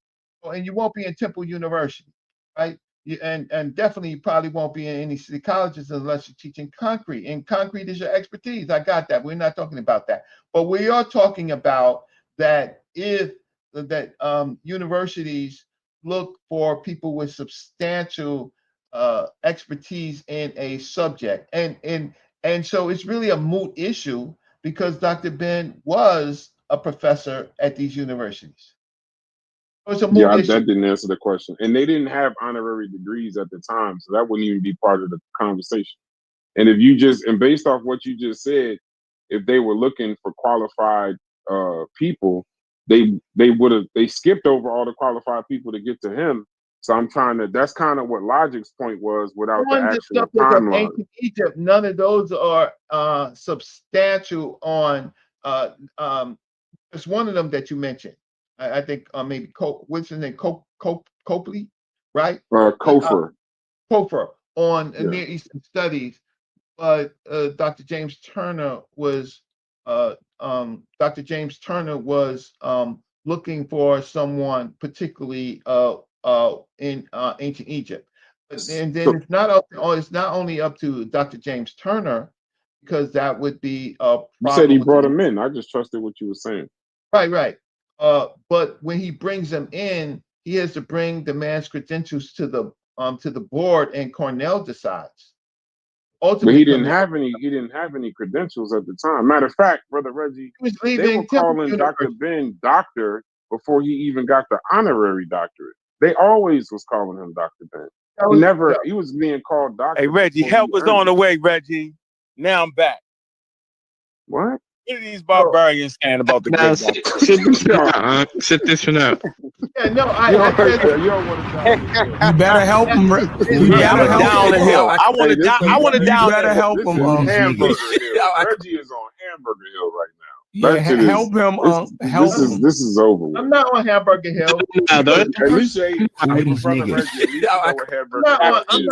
Okay. and you won't be in Temple University, right? And definitely you probably won't be in any city colleges unless you're teaching concrete. And concrete is your expertise. I got that. We're not talking about that. But we are talking about that universities look for people with substantial expertise in a subject. And so it's really a moot issue because Dr. Ben was a professor at these universities. It's a moot issue. That didn't answer the question. And they didn't have honorary degrees at the time, so that wouldn't even be part of the conversation. And if you and based off what you just said, if they were looking for qualified people, they skipped over all the qualified people to get to him. So that's kind of what Logic's point was without the actual timeline. Ancient Egypt, none of those are substantial on it's one of them that you mentioned. I think maybe what's his name? Copley, right? Kofer. Kofer on Near Eastern Studies. But Dr. James Turner was looking for someone particularly in ancient Egypt. And then it's not only up to Dr. James Turner, because that would be You said he brought him in. I just trusted what you were saying. Right. But when he brings them in, he has to bring the man's credentials to the board, and Cornell decides. Ultimately, but he didn't have any credentials at the time. Matter of fact, Brother Reggie, they were calling Dr. Ben doctor before he even got the honorary doctorate. They always was calling him Dr. Ben. He was being called doctor. Hey, Reggie, help was on the way, Reggie. Now I'm back. What? What are these barbarians saying about the now, sit this one out. Yeah, no, you don't want to die. You better help him. You better help down the hill. I want to down. I want to down. You better help him. Hamburger Hill. Reggie is on Hamburger Hill right now. Yeah, help him. Help him. This is over with. I'm not on Hamburger Hill. At least Reggie, at least know what Hamburger Hill is.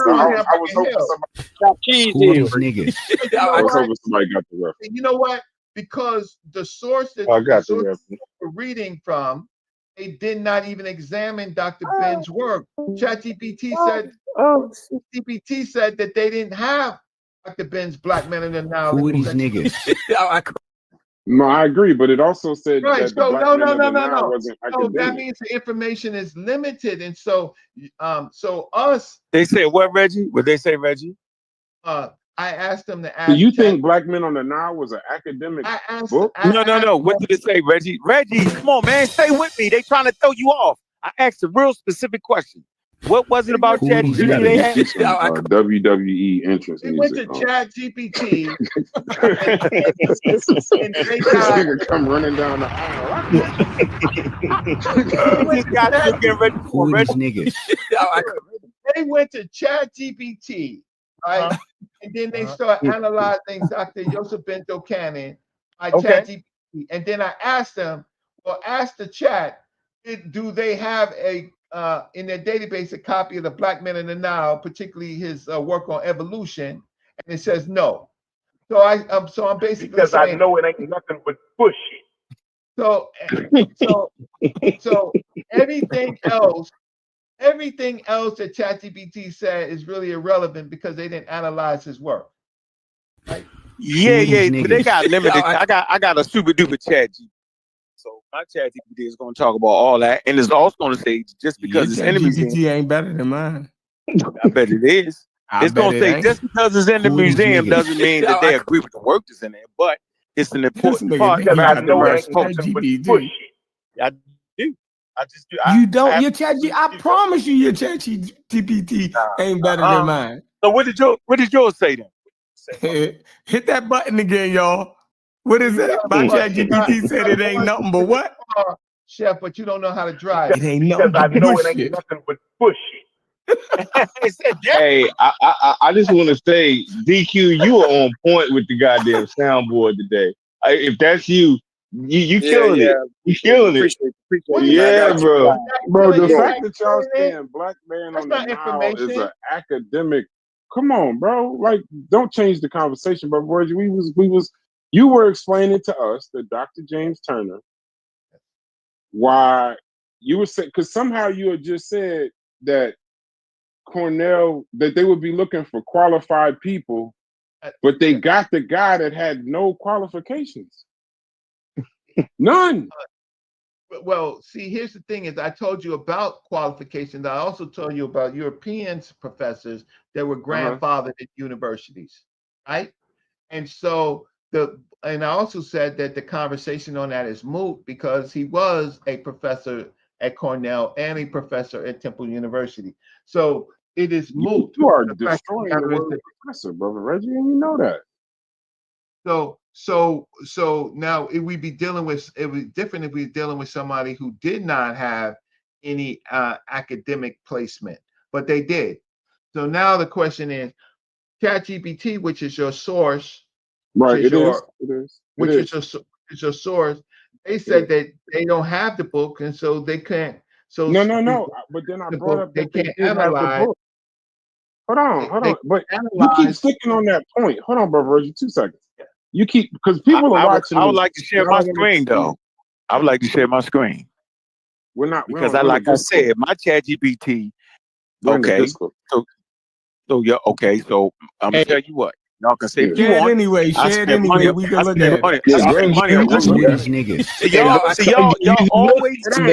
I was hoping somebody got the reference. You know what? Because the source that we're reading from, they did not even examine Dr. Ben's work. ChatGPT said that they didn't have Dr. Ben's Black Men in the Now. Who are these niggas? No, I agree, but it also said that so the Black Men in the Now wasn't academic. That means the information is limited, and so They say what, Reggie? What they say, Reggie? I asked them to ask. Do you think Black Men on the Nile was an academic book? No. What did it say, Reggie? Reggie, come on, man, stay with me. They trying to throw you off. I asked a real specific question. What was it about ChatGPT they had? WWE entrance they music. Went to ChatGPT and they got come running down the aisle. Who are these niggas? They went to ChatGPT, right? And then they start analyzing Dr. Joseph Bento Cannon by ChatGPT. And then I asked them, ask the chat, do they have in their database a copy of the Black Men in the Nile, particularly his work on evolution? And it says no. So I'm basically because saying, I know it ain't nothing but bullshit. So everything else that ChatGPT said is really irrelevant because they didn't analyze his work. Right? Yeah, but they got limited. I got a super duper ChatGPT. So My chat GPT is going to talk about all that, and it's also going to say just Your because it's chat in the museum, GPT ain't better than mine. I bet it is. I It's bet going to it say ain't. just because it's in the Who are these museum niggas? doesn't mean that they agree with the work that's in there, but it's an This important nigga part think of he how got the the right best folks. chat GPT. I do. I just do. You don't. I Your chat GPT. I promise you, your chat GPT ain't better than mine. So what did yours say then? Hit that button again, y'all. What is it? My chat GPT said it ain't nothing but what? Chef, but you don't know how to drive. It ain't nothing but bullshit. Hey, I just want to say, DQ, you were on point with the goddamn soundboard today. If that's you killing it. You killing it. Appreciate Yeah, bro. Bro, the Feeling fact it. that y'all saying black man That's on the not Nile is information. an academic. Come on, bro. Like, don't change the conversation, bro. Reggie, you were explaining to us that Dr. James Turner, why you were saying, because somehow you had just said that Cornell, that they would be looking for qualified people, but they got the guy that had no qualifications. None. Well, see, here's the thing: is I told you about qualifications. I also told you about European professors that were grandfathered at universities, right? And so and I also said that the conversation on that is moot because he was a professor at Cornell and a professor at Temple University. So it is moot. You are destroying the word professor, brother Reggie, and you know that. So now it would be different if we were dealing with somebody who did not have any academic placement, but they did. So now the question is, ChatGPT, which is your source, right? It is your source. They said that they don't have the book, and so they can't. So no. But then I brought up that they did have the book. Hold on. But you keep sticking on that point. Hold on, brother Reggie. 2 seconds. You keep, because people are watching. I would like to share my screen, though. I would like to share my screen. We're not because I said, my chat GPT. Okay, so yeah, okay. So I'm gonna tell you what. Y'all can say if you want. Anyway, share it anyway. We can look at it. Who are these niggas? Y'all always say. That's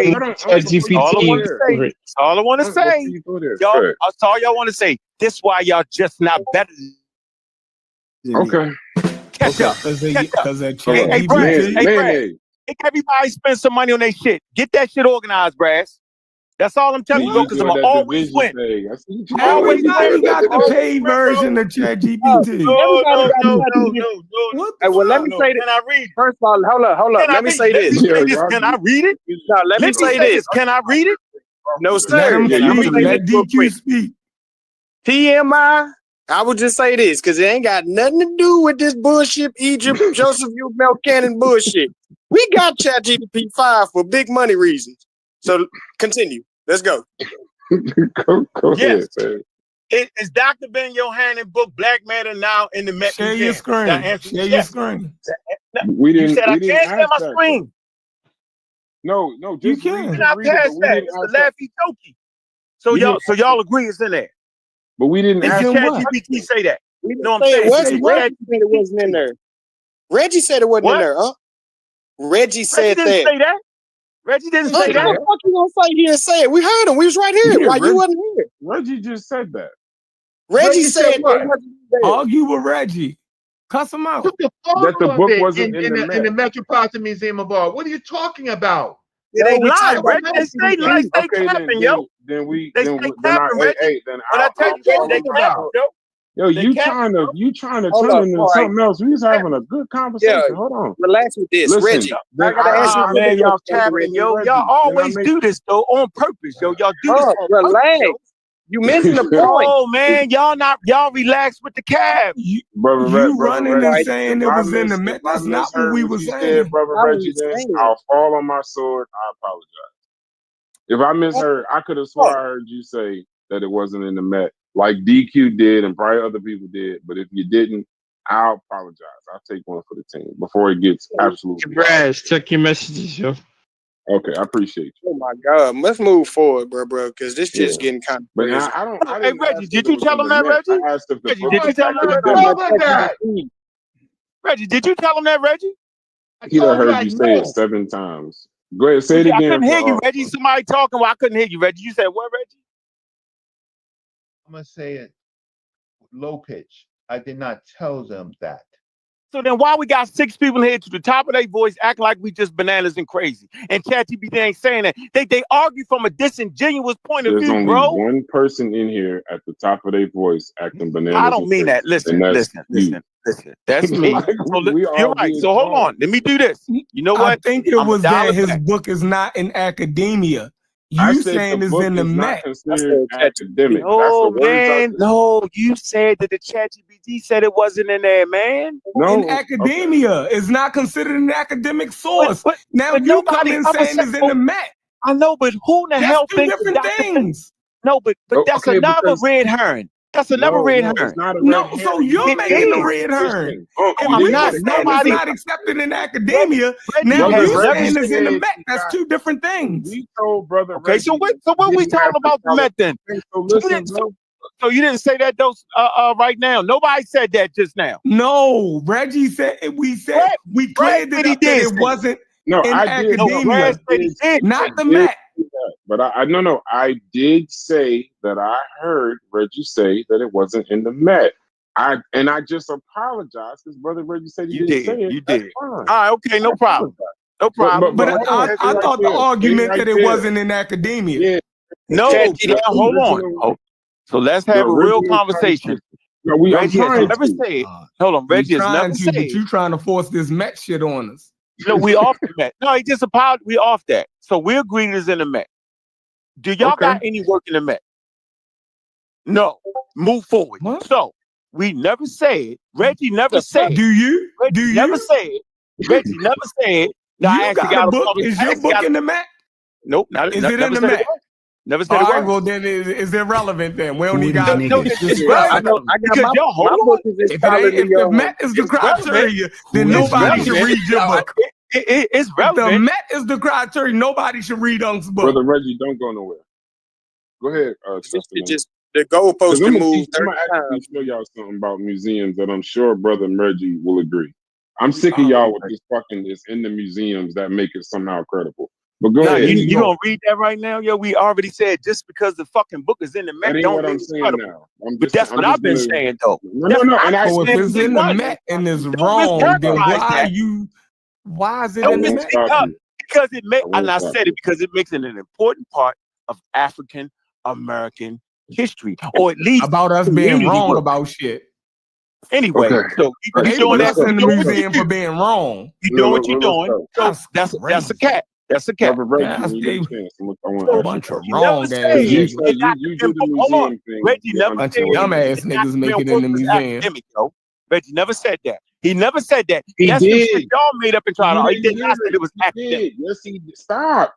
all I want to say. Y'all, that's all y'all want to say. This is why y'all just not better. Okay. Catch up. Hey, everybody spend some money on their shit. Get that shit organized, Brass. That's all I'm telling you, because I'm always win. Everybody got the paid version of ChatGPT. No. Well, let me say this. Can I read? First of all, hold up. Let me say this. Can I read it? No, let me say this. Can I read it? No, sir. Let DQ speak. TMI. I would just say this because it ain't got nothing to do with this bullshit Egypt Joseph U. Cannon bullshit. We got ChatGPT 5 for big money reasons. So continue. Let's go. Go ahead, man. Is Dr. Ben Yohanan book Black Matter now in the Met Share Museum? your screen. Share your screen. We didn't. You said I can't share my that, screen. No, just you read can. I passed that. It's the laughy jokey. So y'all agree it's in there. But we didn't ask Did ChatGPT say that? We didn't say it wasn't. Reggie said it wasn't in there. Reggie said it wasn't in there, huh? Reggie said didn't say that. Reggie didn't say that. What the fuck you gonna say? He didn't say it. We heard him. We was right here. Why you wasn't here? Reggie just said that. Reggie said what? Argue with Reggie. Cuss him out. Took the That the book wasn't in the Metropolitan Museum of Art. What are you talking about? It ain't lying, Reggie. They say like they capping, yo. Then I tell you, they capping, yo. Yo, you trying to turn into something else. We was having a good conversation. Yeah, hold on. Relax with this, Listen, Reggie. I gotta ask you, man, y'all capping, yo. Y'all always do this though on purpose, yo. Y'all do this on relax. purpose, you missing the point. Oh man, y'all relax with the cab. You running and saying it was in the Met. That's not what we were saying. Brother Reggie, I'll fall on my sword. I apologize. If I misheard, I could have swore I heard you say that it wasn't in the Met, like DQ did and probably other people did. But if you didn't, I'll apologize. I'll take one for the team before it gets absolutely. Brass, check your messages, yo. Okay, I appreciate you. Oh my God, let's move forward, bro, because this just getting kind of crazy. But I don't. Hey, Reggie, did you tell him that, Reggie? I asked if the Reggie, did you tell him that? Reggie, did you tell him that, Reggie? He done heard you say it 7 times. Go ahead, say it I again. couldn't hear you, Reggie. Somebody talking. Well, I couldn't hear you, Reggie. You said what, Reggie? I'm gonna say it low pitch. I did not tell them that. So then why we got 6 people here to the top of their voice acting like we just bananas and crazy? And ChatGPT ain't saying that. They argue from a disingenuous point of There's view, only bro. one person in here at the top of their voice acting bananas. I don't mean that. Listen. That's me. Like, So we you're all right. being So hold wrong. on. Let me do this. You know what? I think it was that his book is not in academia. I You said saying the it's book in the is not Met. considered academic. No, That's the words I man. said. No, you said that the ChatGPT said it wasn't in there, man. No, in academia. It's not considered an academic source. But now you come in saying it's in the Met. I know, but who in the hell two thinks different things? No, but that's okay, another because- red herring. That's another red herring. It's not a No, red so herring. you're You making didn't a make red the herring. position. If You we didn't were make saying the it's position. not accepted in academia, Reggie now Brother you Reggie saying it's in the said Met. you That's got- two different things. We told Brother Okay, Reggie so what we didn't talking have about the Met then? Okay, so So you listen, didn't- bro. So you didn't say that those right now. Nobody said that just now. No, Reggie said we cleared it up that it wasn't No, in I did. academia. Brad said he did. Not the I did Met. say that. But I did say that I heard Reggie say that it wasn't in the Met. I just apologized because Brother Reggie said he didn't say it. You That's did. fine. All right, okay, no problem. No problem. But hold on, I stay right thought the there. argument Stay that right it there. wasn't in academia. Yeah. No, ChatGPT now, hold on. original- So let's have the a real original conversation. No, I'm Reggie has trying never to. said. Hold on, Reggie has never but said. you trying to force this Met shit on us. No, we off the Met. No, he just apologized. We off that. So we agreed it's in the Met. Do y'all got any work in the Met? No. Move forward. What? So we never said. Reggie never said. Do you? Reggie Do you? never said. Reggie never said. No, I You actually got a book. public- Is I your actually book in the Met? Nope. Not, Is not, it never in the said Met? it was. Never said All it right, was. well then it's irrelevant then. We only Who got these No, niggas? it's Well, I relevant. know I got Because y'all hold my on. book is if it ain't if the Met is the It's relevant. criteria, then Who is nobody these should niggas? read your book. It's If the relevant. Met is the criteria, nobody should read Unc's book. Brother Reggie, don't go nowhere. Go ahead, This Sister shit Man. just the goalpost I'm can move 30 gonna actually times. show y'all something about museums that I'm sure Brother Reggie will agree. I'm sick of y'all with this fucking this in the museums that make it somehow credible. But go Nah, ahead. you gonna read that right now? Yo, we already said just because the fucking book is in the That Met ain't don't what mean I'm it's saying credible. now. But that's what I've been saying though. No, and I So if said it's in the Met and it's wrong, then why is it in the Met? Because it makes, and I said it because it makes it an important part of African American history, or at least about us being community wrong work. about shit. Anyway, so you Ain't doing that in the museum for being wrong. You doing what you're doing. So that's a cat. That's a cat. That's a bunch of wrong ass You niggas. said you do the museum thing. Reggie never Bunch said of dumbass niggas make it in the museum. academic, yo. Reggie never said that. He never said that. He That's the did. shit y'all made up and tried to. He did didn't not hear say it was He academic. did. Yes, he did. Stop.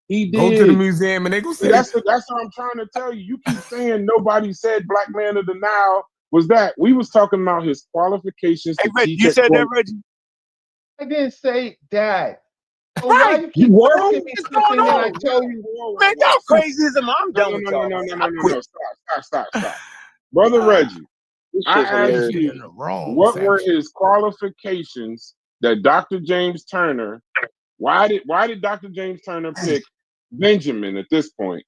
He did. Go to the museum and they go say That's what I'm trying to tell you. You keep saying nobody said Black Man of the Nile was that. We was talking about his qualifications. Hey, to Reggie, teach you at said that, Cornell. Reggie? I didn't say that. So Right. why you keep What asking me is something going that I on? tell you? Man, y'all crazy as I'm done with y'all. No. Stop. Brother Reggie, I asked you what were his qualifications that Dr. James Turner, why did Dr. James Turner pick Benjamin at this point?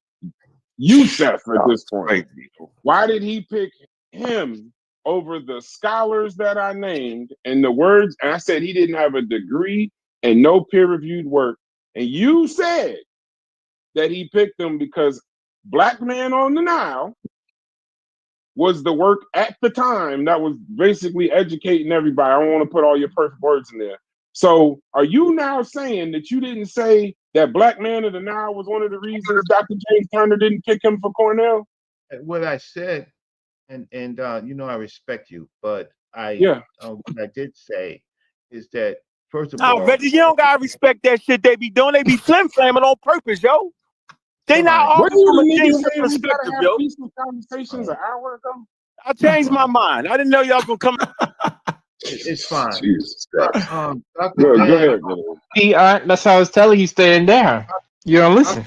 Yusef at this point. Why did he pick him over the scholars that I named and the words? And I said he didn't have a degree and no peer-reviewed work. And you said that he picked them because Black Man on the Nile was the work at the time that was basically educating everybody. I don't want to put all your perfect words in there. So are you now saying that you didn't say that Black Man of the Nile was one of the reasons Dr. James Turner didn't pick him for Cornell? What I said, and you know I respect you, but what I did say is that first of all, Reggie, you don't gotta respect that shit they be doing. They be flim flamming on purpose, yo. They not What arguing from a you niggas genuine saying we perspective, gotta have yo. peaceful conversations an hour ago? I changed my mind. I didn't know y'all gonna come. It's fine. Jesus Christ. Dr. Go Ben, ahead, brother. See, that's how I was telling you, staying down. You don't listen.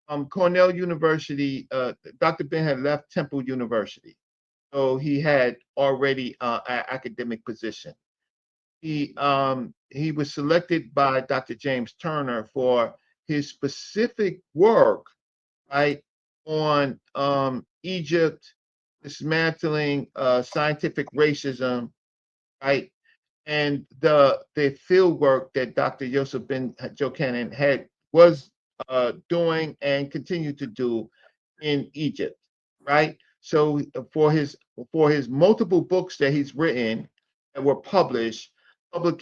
Dr. Cornell University, Dr. Ben had left Temple University. So he had already an academic position. he was selected by Dr. James Turner for his specific work, right, on Egypt dismantling scientific racism, right, and the field work that Dr. Yosef Ben Jochanan was doing and continued to do in Egypt, right? So for his multiple books that he's written that were published,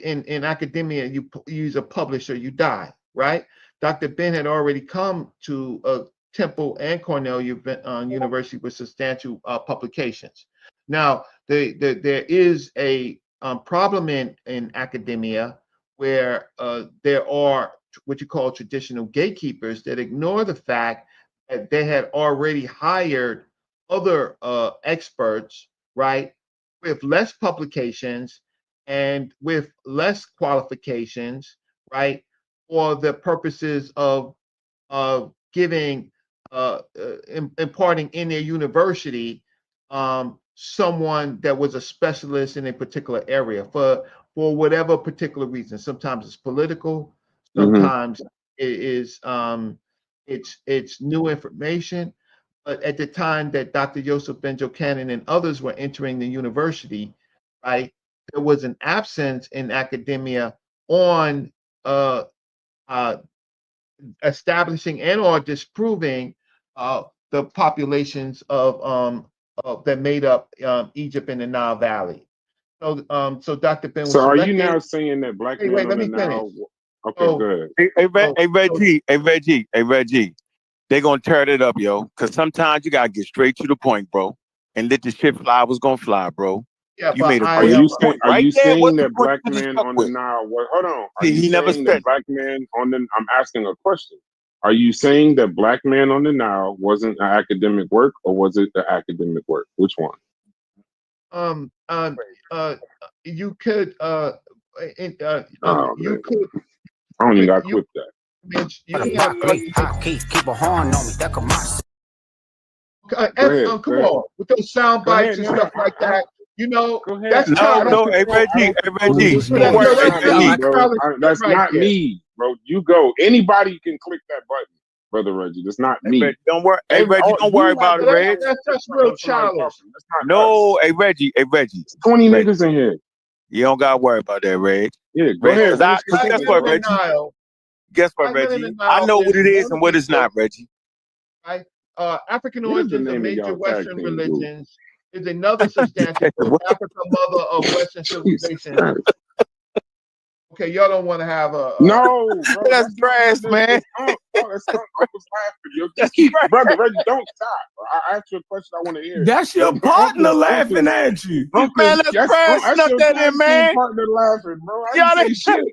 in academia, you use a publisher, you die, right? Dr. Ben had already come to Temple and Cornell University with substantial publications. Now, there is a problem in academia where there are what you call traditional gatekeepers that ignore the fact that they had already hired other experts, right, with less publications and with less qualifications, right, for the purposes of giving, imparting in their university someone that was a specialist in a particular area for whatever particular reason. Sometimes it's political, sometimes it is it's new information. But at the time that Dr. Yosef Ben Jochanan and others were entering the university, right, there was an absence in academia on establishing and or disproving the populations of that made up Egypt and the Nile Valley. So Dr. Ben was So are you selected. now saying that black men Wait, on let the me finish. Nile? Okay, So- go ahead. Hey, Reggie, they gonna tear it up, yo. Cause sometimes you gotta get straight to the point, bro, and let the shit fly. What's gonna fly, bro? Yeah, You but made a Are great you point saying? Are right you there. saying What's the that point black you just men stuck on the with? Nile? What? Hold on. Are See, you he never saying said that black men on the? I'm asking a question. Are you saying that black man on the Nile wasn't an academic work, or was it the academic work? Which one? You could Oh, you man. could I don't even got you clip that. you can have Keep a horn on me. That come out. Go ahead. come Go ahead. on with those sound Go bites ahead. and No, stuff like that. You know, Go ahead. that's No, childish. no, hey Reggie, don't worry, No, hey that's Reggie. Bro. childish That's right not there. me, bro. You go. Anybody can click that button, brother Reggie. That's not Hey, me. Reggie, don't worry. Hey Reggie, don't worry about it, Reg. That's real childish. That's not No, us. hey Reggie, 20 Reggie. niggas in here. You don't gotta worry about that, Reg. Yeah, go Reg, ahead. cause Black guess men what, in the Reggie? Nile. Guess what, Black men in the Reggie? I Nile know what it is one and of what the it's not, Reggie. right? African What is the origins of name of major y'all tag Western team group? religions is another substantial group. Africa, mother of Western Jesus civilization. Christ. Okay, y'all don't want to have a No, bro. That's trash, man. That's Unc. I was laughing, yo. Just keep, brother Reggie, don't stop. I asked you a question I want to hear. That's your partner laughing at you. Man, that's trash. That's Snuck your that tag in, team man. partner laughing, bro. I Y'all didn't say shit.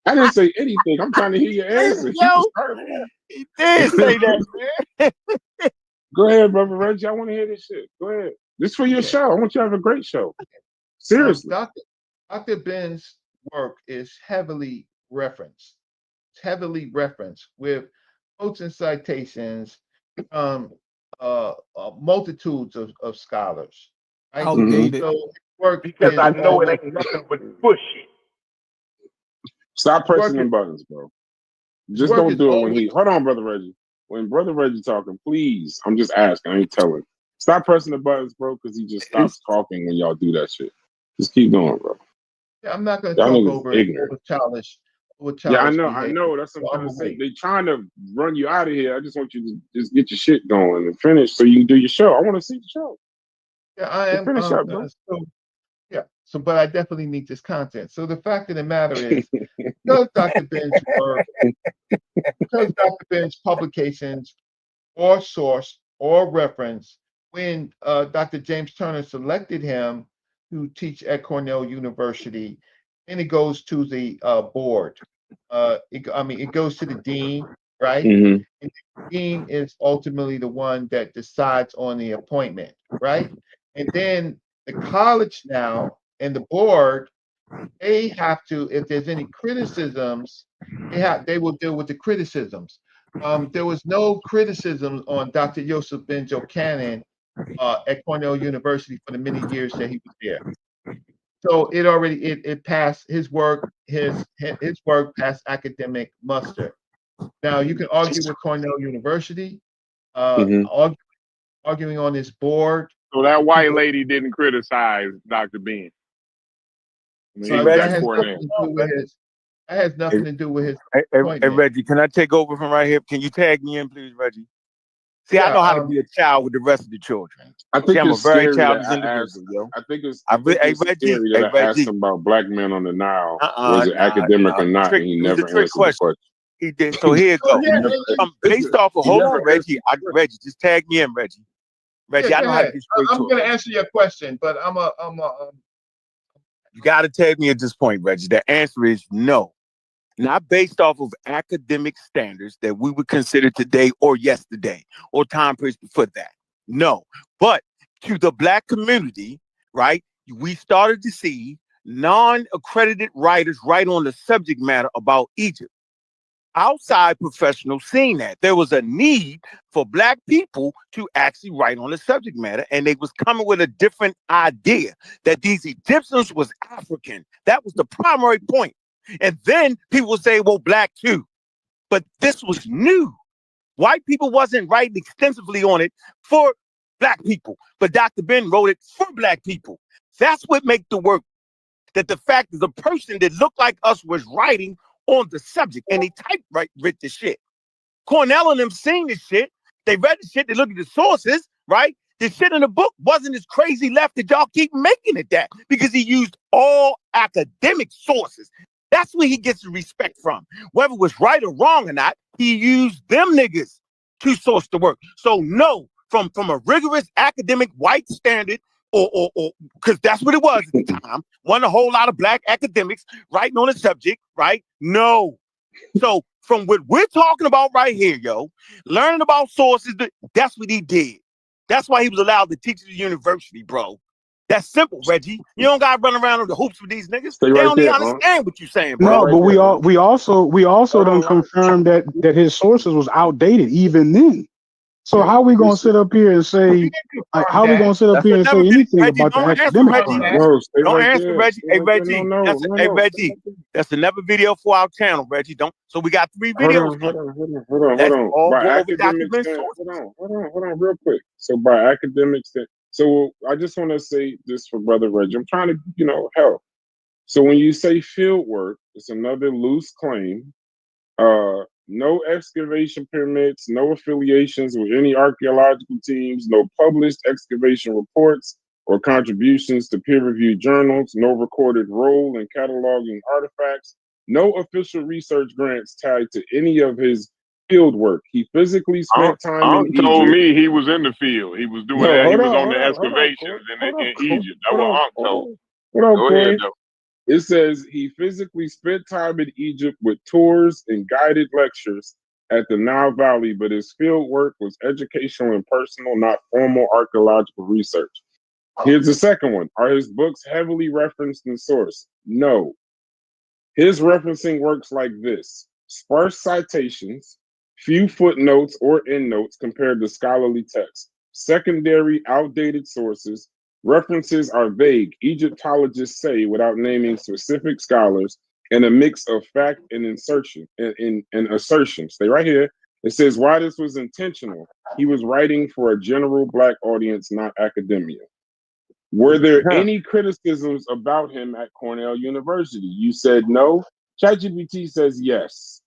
I didn't say anything. I'm trying to hear your answer. You Yo, just started laughing. he did say that, man. Go ahead, brother Reggie. I want to hear this shit. Go ahead. This is for your show. I want you to have a great show. Seriously. Dr. Ben's work is heavily referenced. It's heavily referenced with quotes and citations from multitudes of scholars. Right? Outdated. So work Because is I know it always- ain't nothing but bullshit. Stop pressing Work them is- buttons, bro. Just work don't is do it when always- he. Hold on, brother Reggie. When brother Reggie talking, please. I'm just asking. I ain't telling. Stop pressing the buttons, bro, because he just stops talking when y'all do that shit. Just keep going, bro. Yeah, I'm not going to Y'all talk niggas over ignorant. childish. Yeah, I behavior. know. That's what I'm So trying to say. away. They trying to run you out of here. I just want you to just get your shit going and finish so you can do your show. I want to see the show. Yeah, I am. Finish up, bro. But I definitely need this content. So the fact of the matter is, because Dr. Ben's work, because Dr. Ben's publications or source or reference, when Dr. James Turner selected him to teach at Cornell University, and it goes to the board. It goes to the dean, right? Mm-hmm. And the dean is ultimately the one that decides on the appointment, right? And then the college now and the board, they have to, if there's any criticisms, they will deal with the criticisms. There was no criticism on Dr. Yosef Ben Jochanan at Cornell University for the many years that he was there. So it already it passed his work. His work passed academic muster. Now you can argue with Cornell University, Mm-hmm. arguing on his board. So that white lady didn't criticize Dr. Ben. So that has nothing to do with his. That has nothing to do with his. Hey, Reggie, can I take over from right here? Can you tag me in, please, Reggie? See, Yeah, I know how to be a child with the rest of the children. I think I'm a it's very scary childish that I individual, yo. I think it's Reggie, scary that I asked him about black men on the Nile. Was it academic or not? And he It was never a trick answered the question. He did. So here it goes. Based off of, hold on, Reggie. Reggie, just tag me in, Reggie. Reggie, Yeah, I know how to get straight to it. I'm going to answer your question, but you got to tag me at this point, Reggie. The answer is no. Not based off of academic standards that we would consider today or yesterday or time periods before that. No. But to the black community, right, we started to see non-accredited writers write on the subject matter about Egypt. Outside professionals seeing that there was a need for black people to actually write on the subject matter, and they was coming with a different idea that these Egyptians was African. That was the primary point. And then people would say, well, black too. But this was new. White people wasn't writing extensively on it for black people, but Dr. Ben wrote it for black people. That's what makes the work. That the fact that the person that looked like us was writing on the subject, and they writ the shit. Cornell and them seen this shit. They read the shit. They looked at the sources, right? The shit in the book wasn't as crazy left that y'all keep making it that, because he used all academic sources. That's where he gets the respect from. Whether it was right or wrong or not, he used them niggas to source the work. So no, from a rigorous academic white standard, or because that's what it was at the time, wasn't a whole lot of black academics writing on the subject, right? No. So from what we're talking about right here, yo, learning about sources, that's what he did. That's why he was allowed to teach at the university, bro. That's simple, Reggie. You don't gotta run around with the hoops with these niggas. They don't even understand what you're saying, bro. No, but we also done confirmed that his sources was outdated even then. So how are we gonna sit up here and say anything Reggie, about the don't answer, academic Reggie. part? Don't answer, Reggie. Hey, Reggie. Reggie. That's another video for our channel, Reggie. Don't. So we got 3 videos. Hold on. By academic hold on, real quick. So by academics, so I just want to say this for Brother Reggie. I'm trying to, help. So when you say field work, it's another loose claim. No excavation permits, no affiliations with any archaeological teams, no published excavation reports or contributions to peer-reviewed journals, no recorded role in cataloging artifacts, no official research grants tied to any of his field work. He physically spent time in Egypt. told me he was in the field. He was doing that. He was on the excavations in Egypt. That's what Unc told. Go ahead, though. It says he physically spent time in Egypt with tours and guided lectures at the Nile Valley, but his field work was educational and personal, not formal archaeological research. Here's the second one. Are his books heavily referenced in source? No. His referencing works like this: sparse citations, few footnotes or endnotes compared to scholarly texts, secondary outdated sources. References are vague, Egyptologists say, without naming specific scholars, and a mix of fact and insertion and assertion. Stay right here. It says why this was intentional. He was writing for a general black audience, not academia. Were there any criticisms about him at Cornell University? You said no. ChatGPT says yes.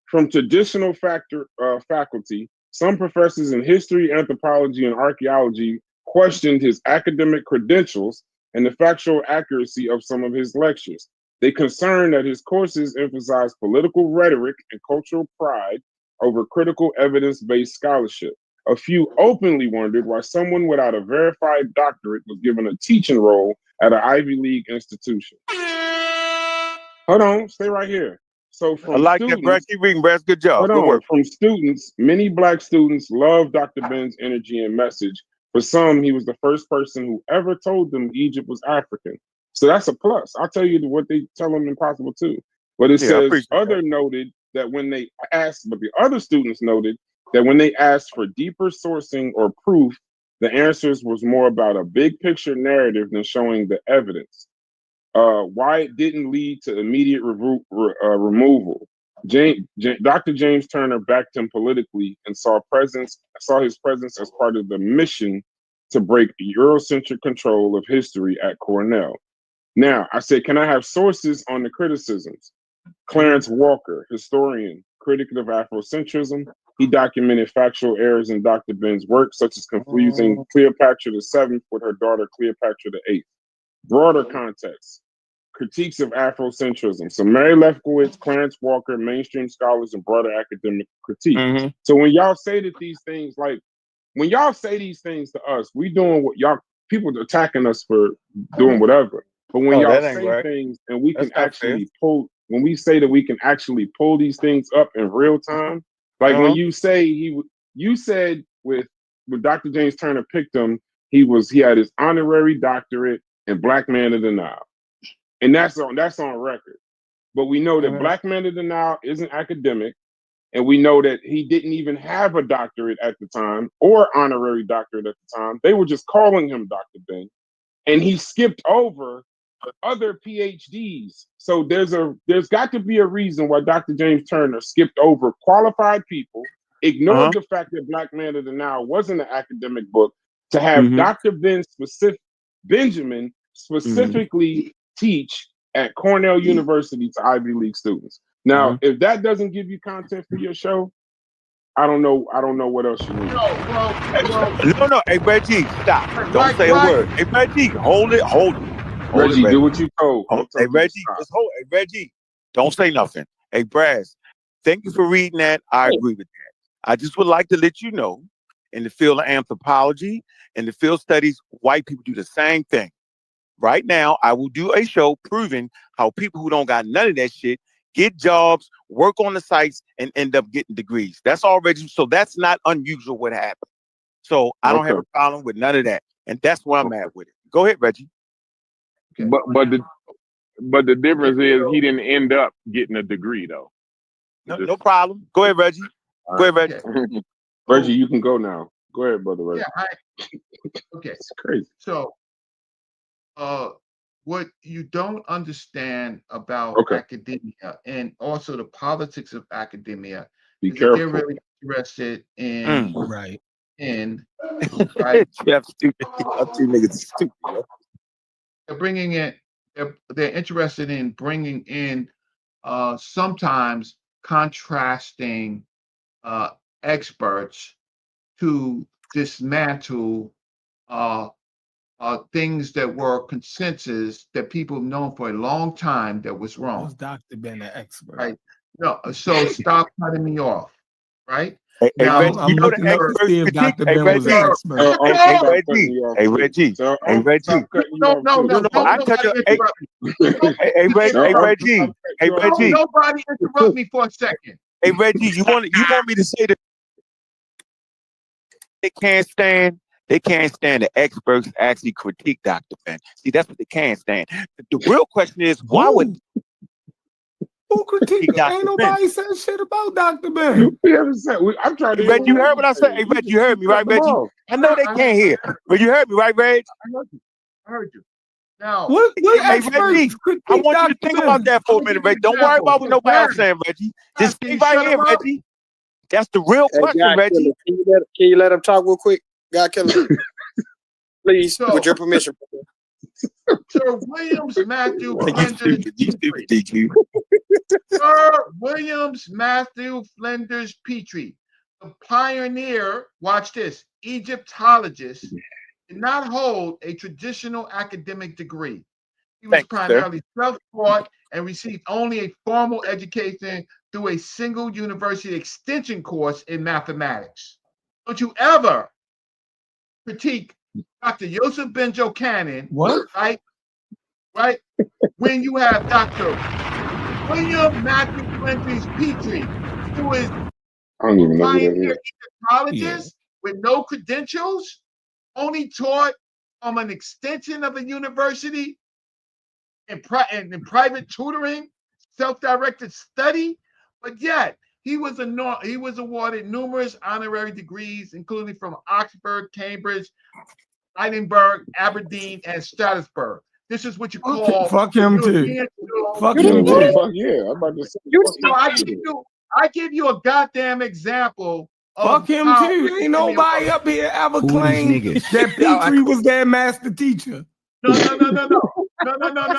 From traditional faculty, some professors in history, anthropology, and archaeology questioned his academic credentials and the factual accuracy of some of his lectures. They concerned that his courses emphasize political rhetoric and cultural pride over critical evidence-based scholarship. A few openly wondered why someone without a verified doctorate was given a teaching role at an Ivy League institution. Hold on, stay right here. So from I like students, that, Brad. Keep reading, Brad. Good job. Good work. From students, many black students love Dr. Ben's energy and message. For some, he was the first person who ever told them Egypt was African. So that's a plus. I'll tell you what they tell them impossible too. But it says the other students noted that when they asked for deeper sourcing or proof, the answers was more about a big picture narrative than showing the evidence. why it didn't lead to immediate removal. Dr. James Turner backed him politically and saw his presence as part of the mission to break Eurocentric control of history at Cornell. Now, I said, can I have sources on the criticisms? Clarence Walker, historian, critic of Afrocentrism. He documented factual errors in Dr. Ben's work, such as confusing Cleopatra VII with her daughter Cleopatra VIII. Broader context, critiques of Afrocentrism. So Mary Lefkowitz, Clarence Walker, mainstream scholars, and broader academic critique. Mm-hmm. So when y'all say that these things, like when y'all say these things to us, we doing what y'all people attacking us for doing whatever. But when y'all say things and we can actually pull, when we say that we can actually pull these things up in real time, like when you say you said with Dr. James Turner picked him, he had his honorary doctorate in Black Man of the Nile. And that's on record. But we know that Black Man of the Nile isn't academic. And we know that he didn't even have a doctorate at the time or honorary doctorate at the time. They were just calling him Dr. Ben. And he skipped over other PhDs. So there's got to be a reason why Dr. James Turner skipped over qualified people, ignored the fact that Black Man of the Nile wasn't an academic book, to have Dr. Benjamin specifically teach at Cornell University to Ivy League students. Now, if that doesn't give you content for your show, I don't know what else you need. No. Hey, Reggie, stop. Don't say a word. Hey, Reggie, hold it. Reggie, do what you told. Hey, Reggie, just hold it. Hey, Reggie, don't say nothing. Hey, Brass, thank you for reading that. I agree with that. I just would like to let you know, in the field of anthropology and the field studies, white people do the same thing. Right now, I will do a show proving how people who don't got none of that shit get jobs, work on the sites, and end up getting degrees. That's already, so that's not unusual what happened. So I don't have a problem with none of that. And that's where I'm at with it. Go ahead, Reggie. But the difference is he didn't end up getting a degree though. No problem. Go ahead, Reggie. Go ahead, Reggie. Okay. Reggie, you can go now. Go ahead, brother Reggie. Okay. It's crazy. So what you don't understand about academia and also the politics of academia is that they're really interested in they're bringing in they're interested in bringing in sometimes contrasting experts to dismantle things that were consensus that people have known for a long time that was wrong. Was Dr. Ben an expert? Right. No, so stop cutting me off. Right. Hey, now, Reggie, I'm looking up to see if Dr. Ben was an expert. Hey, Reggie. No. I cut you. Hey, Reggie. Hey, Reggie. Nobody interrupt me for a second. Hey, Reggie, you want me to say that they can't stand the experts actually critique Dr. Ben. See, that's what they can't stand. The real question is, why would who critique Dr. Ain't nobody said shit about Dr. Ben. I'm trying to. Reggie, you heard what I said? Hey, Reggie, you heard me, right, Reggie? I know they can't hear, but you heard me, right, Reg? I heard you. Now, what hey, Reggie, I want you to think about that for a minute, Reggie. Don't worry about what nobody else saying, Reggie. Just stay right here, Reggie. That's the real question, Reggie. Can you let him talk real quick? God killer. Please, with your permission. Sir Williams Matthew Flinders Petrie. Sir Williams Matthew Flinders Petrie, the pioneer, watch this, Egyptologist, did not hold a traditional academic degree. He was primarily self-taught and received only a formal education through a single university extension course in mathematics. Don't you ever critique Dr. Joseph Benjo Cannon, right? When you have Dr. William Matthew Flinders Petrie, who is a pioneer Egyptologist with no credentials, only taught from an extension of a university in private tutoring, self-directed study, but yet he was awarded numerous honorary degrees, including from Oxford, Cambridge, Edinburgh, Aberdeen, and Strasbourg. This is what you call fuck him too. European school. Fuck Yeah, him too. fuck yeah. I'm about to say. So I give you a goddamn example of Fuck him how too. Ain't nobody up here ever Who are these claimed niggas? that Petrie was their master teacher. No.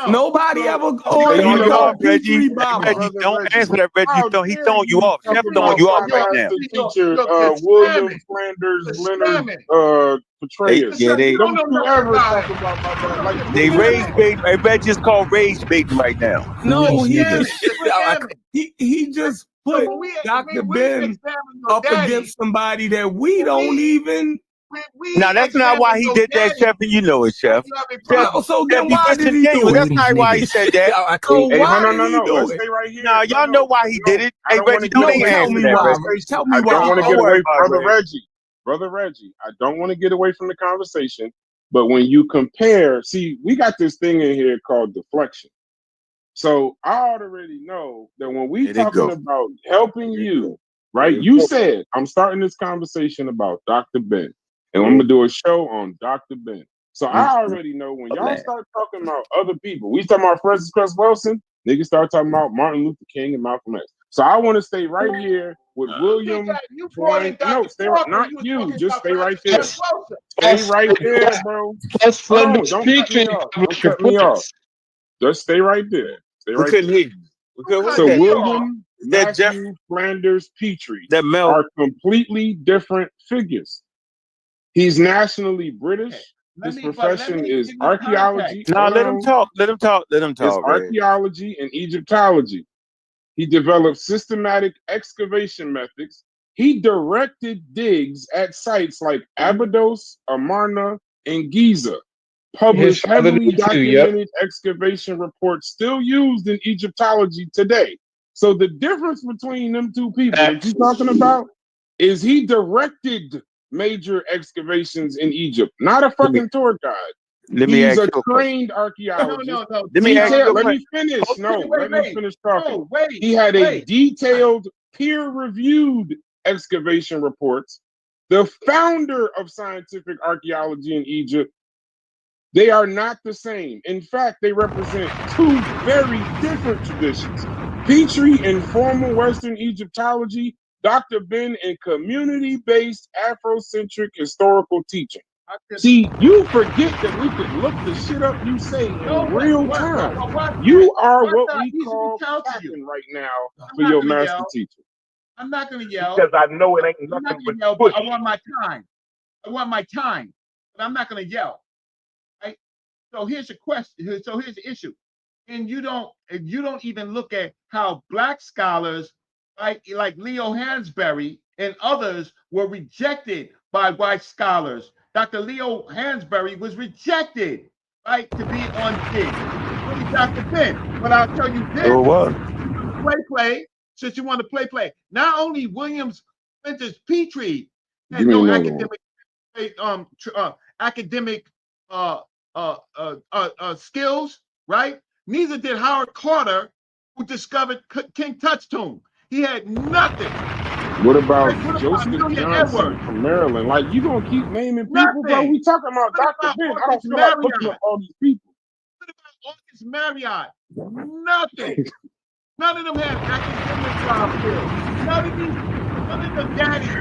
Nobody So- ever so argued throwing you about off, Reggie. Petrie Hey, Baba. Reggie, don't Reggie, answer that, Reggie. how He's dare throwing you off. talk Chef throwing about you off my right now. master teacher, Look, William spamming. Flanders It's Leonard spamming. Petraeus. Yeah, they Don't know you nothing ever about talk about my dad. Like, it. they You're rage spamming. bait. Hey, Reggie is called rage baiting right now. No, he niggas? just You're spamming. he just So put when we Dr. we Ben examine your up daddy, against somebody that we don't even. when we Now that's not why examine he your did that, daddy, Chef, and you know it, Chef. you have a Chef, problem. So Chef, then you why did he do disingenuous. it? That's not why he said that. So hey, why no, did he do Let's it? stay right here. Now y'all know why he did it. I Hey, don't want Reggie, to don't get even away tell from me answer that, why. Reggie. Tell me I why. don't want to Don't get worry away, about it, brother Reggie. I don't want to get away from the conversation. But when you compare, see, we got this thing in here called deflection. So I already know that when we There they talking go. about helping you, right? You said I'm starting this conversation about Dr. Ben, and I'm gonna do a show on Dr. Ben. So I already know when y'all start talking about other people, we talking about Francis Cress Wilson, niggas start talking about Martin Luther King and Malcolm X. So I want to stay right here with William. You brought in No, Dr. stay Walker, not you was you. talking Just about stay right Francis there. Cress Wilson. Stay right there, bro. Plus Hold on, Flanders don't cut me Petrie off. published Don't cut me off. reports. Just stay right there. Stay We right couldn't there. hear you. We couldn't. What's So that? William That Jeff, Matthew Flanders Petrie that Mel. are completely different figures. He's nationally British. His profession is archaeology. Now let him talk. Let him talk. Let him It's talk, Reg. archaeology and Egyptology. He developed systematic excavation methods. He directed digs at sites like Abydos, Amarna, and Giza. Published His father heavily did too, yep. documented excavation reports still used in Egyptology today. So the difference between them two people that you're talking about is he directed major excavations in Egypt, not a fucking tour guide. Let me He's ask a you a question. trained archaeologist. No. Let me ask you a Let question. me finish. No, let me finish talking. No, wait. He had a detailed, peer-reviewed excavation reports. The founder of scientific archaeology in Egypt, they are not the same. In fact, they represent two very different traditions. Petrie in formal Western Egyptology, Dr. Ben in community-based Afrocentric historical teaching. See, you forget that we could look the shit up you say in real time. You are what we call capping right now for your master teacher. I'm not going to yell. Because I know it ain't I'm not nothing going to but yell, but push. I want my time. But I'm not going to yell. Right? So here's the question. So here's the issue. And you don't even look at how black scholars, right, like Leo Hansberry and others were rejected by white scholars. Dr. Leo Hansberry was rejected, right, to be on stage. Really, Dr. Ben. But I'll tell you this. Oh, what? Play. Since you want to play. Not only Williams Flanders Petrie had Give me no another academic skills, right? Neither did Howard Carter, who discovered King Tut's tomb. He had nothing. What about What Joseph Amelia Johnson Edwards? from Maryland? Like, you gonna keep naming people, bro? Nothing. We talking about What Dr. about Ben. I don't August feel like looking Marriott? up all these people. What about August Marriott? Nothing. None of them had academic skills. None of the daddies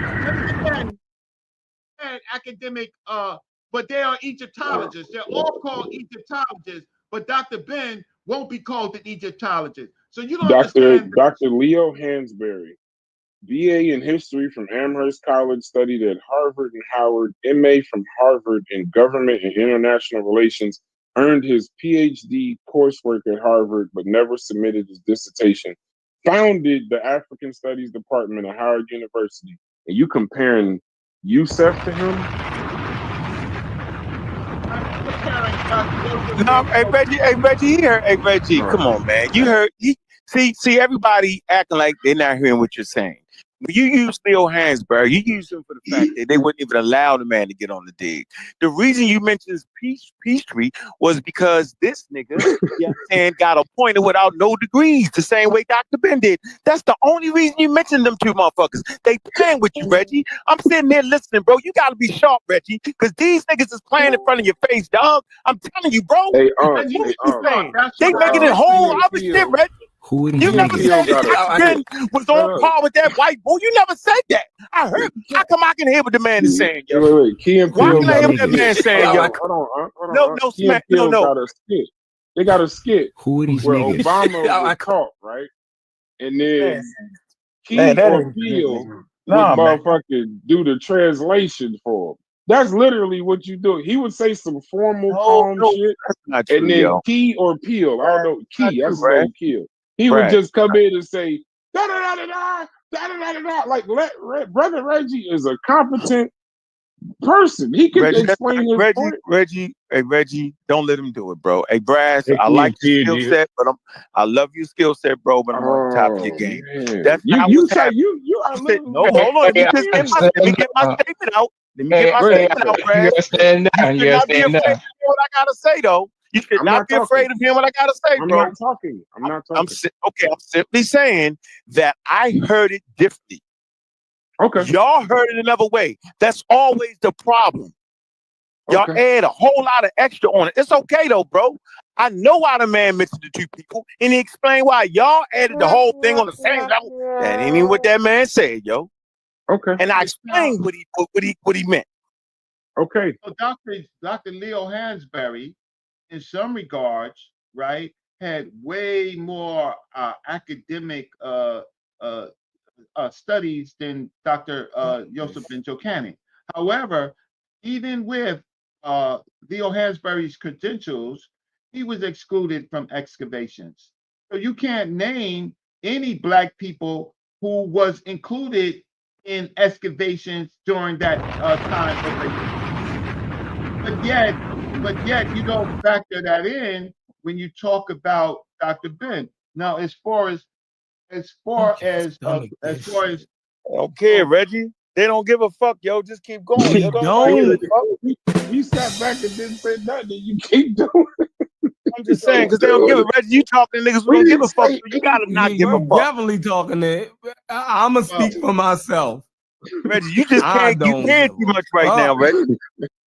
had academic, but they are Egyptologists. They're all called Egyptologists, but Dr. Ben won't be called an Egyptologist. So you don't understand. Dr. Leo Hansberry, BA in history from Amherst College, studied at Harvard and Howard, MA from Harvard in government and international relations, earned his PhD coursework at Harvard, but never submitted his dissertation, founded the African Studies Department at Howard University. And you comparing Youssef to him? No, hey Reggie, here. Hey Reggie, come on, man. You heard see everybody acting like they're not hearing what you're saying. You use Leo Hansberry. You use him for the fact that they wouldn't even allow the man to get on the dig. The reason you mentioned Peachtree was because this nigga, got appointed without no degrees, the same way Dr. Ben did. That's the only reason you mentioned them two motherfuckers. They playing with you, Reggie. I'm sitting there listening, bro. You gotta be sharp, Reggie, because these niggas is playing in front of your face, dog. I'm telling you, bro. Hey, They making it whole other shit, Reggie. Who You never said that Ben was on par with that white boy. You never said that. I heard. How come I can hear what the man is saying, yo? Wait. Key and Why Peele can I hear what that man saying, yo? Hold on. No, Key and Peele no. got a skit. They got a skit Who are these where niggas? Obama would talk, right? And then Key or Peele would motherfucking do the translation for him. That's literally what you do. He would say some formal, calm shit, that's not true, and then yo. Key or Peele, I don't know, Key, that's Brad. no Peele. He would just come in and say, da-da-da-da-da, da-da-da-da-da. Like, Brother Reggie is a competent person. He can explain his point. Reggie, don't let him do it, bro. Hey, Brass, I like your skill set, but I love your skill set, bro, but I'm on top of your game. Man. That's you are literally... No, hold on. Let me get my statement out. Let me get my statement out, Brass. You should not be afraid of hearing what I gotta say, though. You should not be afraid of hearing what I gotta say, bro. I'm not talking. I'm simply saying that I heard it differently. Okay. Y'all heard it another way. That's always the problem. Y'all add a whole lot of extra on it. It's okay though, bro. I know why the man mentioned the two people, and he explained why y'all added the whole thing on the same level. That ain't even what that man said, yo. Okay. And I explained what he meant. Okay. So Dr. Leo Hansberry, in some regards, right, had way more academic studies than Dr. Joseph Ben Jokanan. However, even with Leo Hansberry's credentials, he was excluded from excavations. So you can't name any Black people who was included in excavations during that time. But yet you don't factor that in when you talk about Dr. Ben. Now, as far as I don't care, Reggie. They don't give a fuck, yo. Just keep going. They don't. You sat back and didn't say nothing. You keep doing it. I'm just saying, because they don't give a Reggie. You talking to niggas who don't give a fuck. So you gotta not give a fuck. Definitely talking to. I'ma speak for myself. Reggie, you just can't. You can't do much right now, Reggie.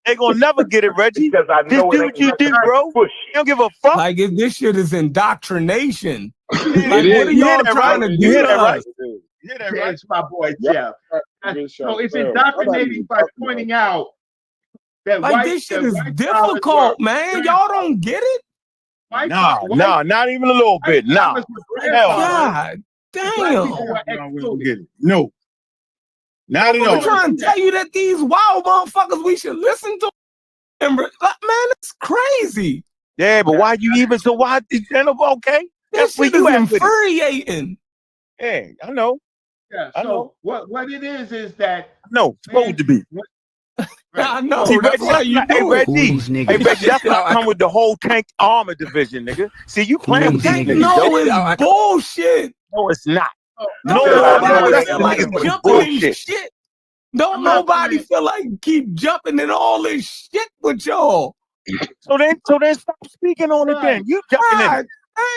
They gonna never get it, Reggie. Because I know just do what you do, bro. You don't give a fuck. Like if this shit is indoctrination. Like what are you y'all trying to do? You hear that right? You hear that right? It's my boy Jeff. So it's indoctrinating by pointing out that like this shit is difficult, man. Y'all don't get it. Nah, not even a little bit. Nah. God damn. No. Not at all. I'm trying to tell you that these wild motherfuckers we should listen to. And man, it's crazy. Yeah, but why you even so why okay? That's what you infuriating. Yeah, I know. Yeah, so what it is that no, supposed to be. I know. See, that's why you do it. Hey, Reggie, that's why I come with the whole tank armor division, nigga. See, you playing with these niggas. No, it's bullshit. No, it's not. Nobody feel like jumping in shit. Don't nobody feel like keep jumping in all this shit with y'all. So then stop speaking on it then. You jumping in.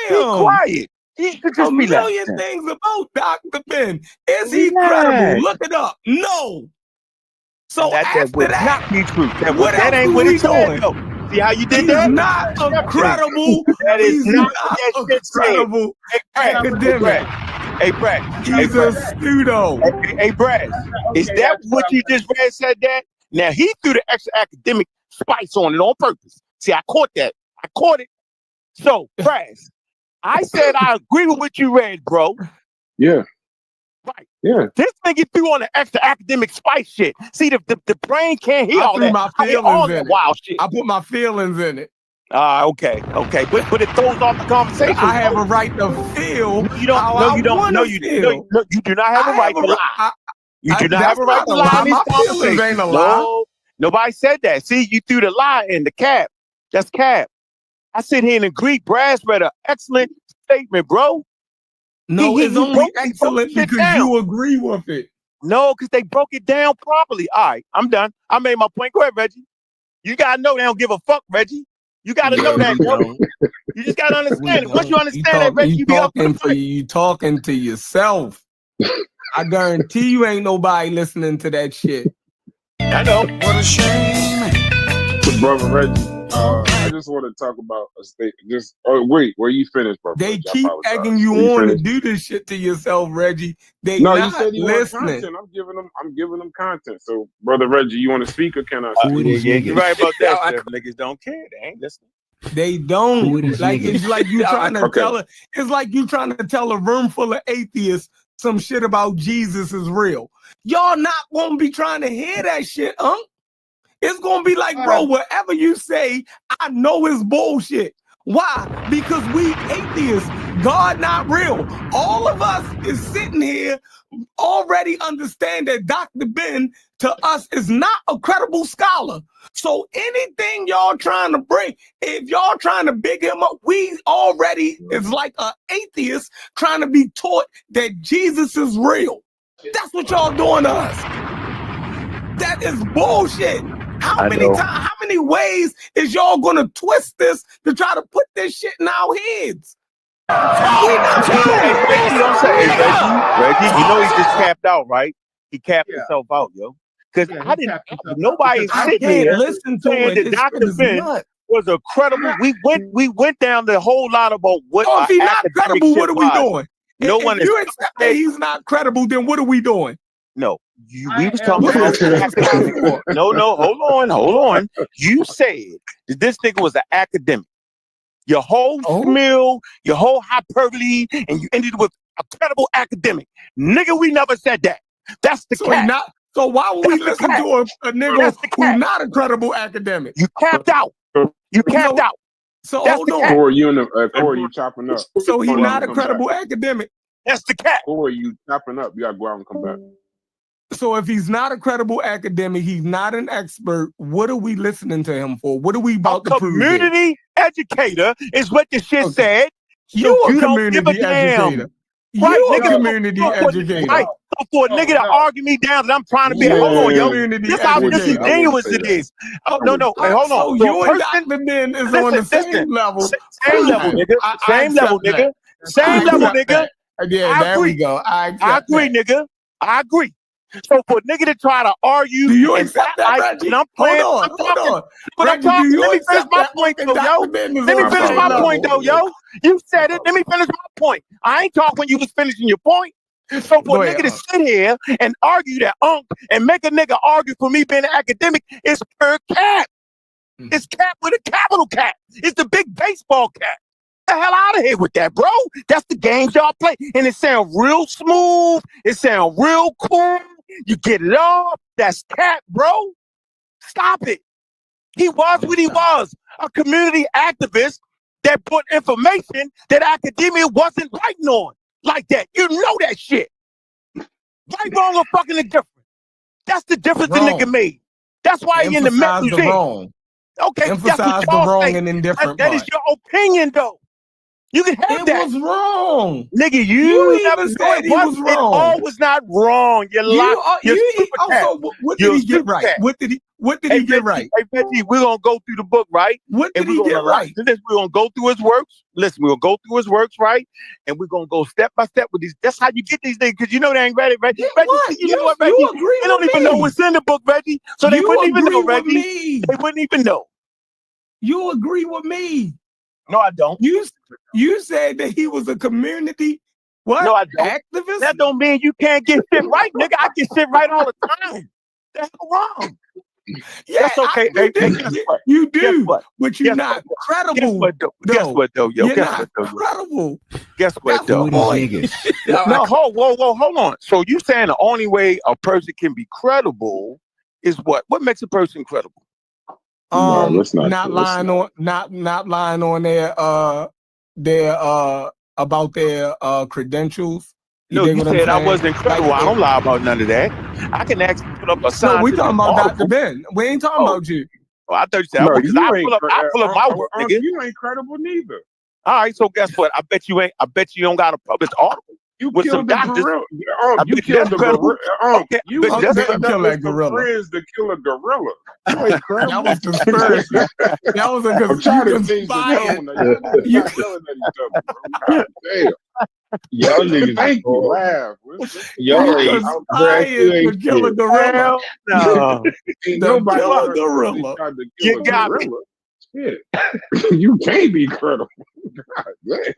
Be quiet. He could just be million things about Dr. Ben. Is he credible? Look it up. No. So that would not be true. That ain't what it's doing. See how you did that? Not a credible. That is not a credible academic. Hey, Brad. He's a pseudo. Hey, Brad. Is that what you just read said that? Now, he threw the extra academic spice on it on purpose. See, I caught that. I caught it. So, Brad, I said I agree with what you read, bro. Yeah. Right. Yeah. This nigga threw on the extra academic spice shit. See, the brain can't hear all that. My feelings in wild shit. I put my feelings in it. Okay. But it throws off the conversation. I have a right to feel. You don't. You do not have a right to lie. You do not have a right to lie in this conversation. Ain't a lie. No, nobody said that. See, you threw the lie in the cap. That's cap. I sit here and agree. Brass read an excellent statement, bro. No, it's only broke excellent shit because down. you agree with it. No, because they broke it down properly. All right, I'm done. I made my point. Go ahead, Reggie. You gotta know they don't give a fuck, Reggie. You gotta know that, yo. You just gotta understand it. Once you understand that, Reggie, you be up for it. You talking to yourself. I guarantee you ain't nobody listening to that shit. I know. What a shame. Brother Reggie, I just want to talk about a state. Wait, where you finished, brother? They Reggie? keep egging you on to do this shit to yourself, Reggie. They no, not you said you want content. I'm giving them content. So, brother Reggie, you want to speak or can I speak? You're right about that. Niggas don't care. They ain't listening. They don't. It's like you trying to tell it. It's like you trying to tell a room full of atheists some shit about Jesus is real. Y'all not gonna be trying to hear that shit, huh? It's gonna be like, bro, whatever you say, I know it's bullshit. Why? Because we atheists, God not real. All of us is sitting here already understand that Dr. Ben to us is not a credible scholar. So anything y'all trying to bring, if y'all trying to big him up, we already is like an atheist trying to be taught that Jesus is real. That's what y'all doing to us. That is bullshit. How many ways is y'all gonna twist this to try to put this shit in our heads? Reggie, you know he just capped out, right? He capped himself out, yo. Because nobody sitting here listen to saying it. that Dr. Ben was a credible. We went down the whole lot about what. So if he's not credible, what are we doing? No one if you accept that he's not credible, then what are we doing? No, we was talking about academic. No, hold on. You said that this nigga was an academic. Your whole smill, your whole hyperbole, and you ended with a credible academic. Nigga, we never said that. That's the cap. So why would we listen to a nigga who's not a credible academic? You capped out. So that's hold the on. cap. Corey, you chopping up. So he's not a credible academic. That's the cap. Corey, you chopping up. You gotta go out and come back. So if he's not a credible academic, he's not an expert, what are we listening to him for? What are we about to prove? Community educator is what the shit said. You a community educator. Right, you nigga, a community educator. Right. So for a nigga to argue me down that I'm trying to be, hold on, yo. This how disingenuous it is. Oh, no, hey, hold on. So you and Dr. Ben is on the same level. Same level, nigga. Same level, nigga. Same level, nigga. Yeah, there we go. I agree, nigga. I agree. So for a nigga to try to argue, do you accept that, Reggie? I'm playing, hold on. But Reggie, I'm talking. do you Let me finish my point, though, yo. Let me finish my point, though, yo. You said it. Let me finish my point. I ain't talking when you was finishing your point. So for a nigga to sit here and argue that and make a nigga argue for me being an academic is per cap. It's cap with a capital cap. It's the big baseball cap. The hell out of here with that, bro. That's the games y'all play. And it sounds real smooth. It sounds real cool. You get it off. That's cap, bro. Stop it. He was what he was. A community activist that put information that academia wasn't writing on. Like that. You know that shit. Right, wrong, or fucking indifferent. That's the difference the nigga made. That's why he in the museum. Wrong. Okay, emphasize that's what the y'all wrong say. and indifferent That is your opinion, though. You can have that. It was wrong. Nigga, you even said he was wrong. It all was not wrong. You're lying. What did he get right? What did he get right? Hey, Reggie, we're going to go through the book, right? What did he get right? We're going to go through his works. Listen, we're going to go through his works, right? And we're going to go step by step with these. That's how you get these things, because you know they ain't ready, Reggie. Reggie, you know what, Reggie? They don't even know what's in the book, Reggie. So they wouldn't even know, Reggie. They wouldn't even know. You agree with me. No, I don't. You said that he was a community No, I don't. activist? That don't mean you can't get shit right, nigga. I get shit right all the time. That's wrong. Yeah, that's okay. You do, but you're not credible. Guess what, though, yo? You're not credible. Guess what, though? No, hold on. So you saying the only way a person can be credible is what? What makes a person credible? Not lying on their about their credentials. No, you said I wasn't credible. I don't lie about none of that. I can actually put up a sign. No, we talking about Dr. Ben. We ain't talking about you. Oh, I thought you said I pull up my work, nigga. You ain't credible neither. All right, so guess what? I bet you don't got a published article. You with some killed the doctors. gorilla. I You bet killed that's the credible. gorilla. Okay, You but was that's set kill up that with some gorilla. friends to kill a gorilla. You ain't credible. That was conspiracy. That was a I'm trying to change the conspired. tone. Y'all niggas You- not yelling at each other, bro. God damn. Y'all niggas. Thank you. Laugh. Y'all You ain't. conspired to kill a gorilla. Hell no. Ain't The nobody killer tried gorilla. to kill You a got me. gorilla. Shit. You can't be credible. God damn.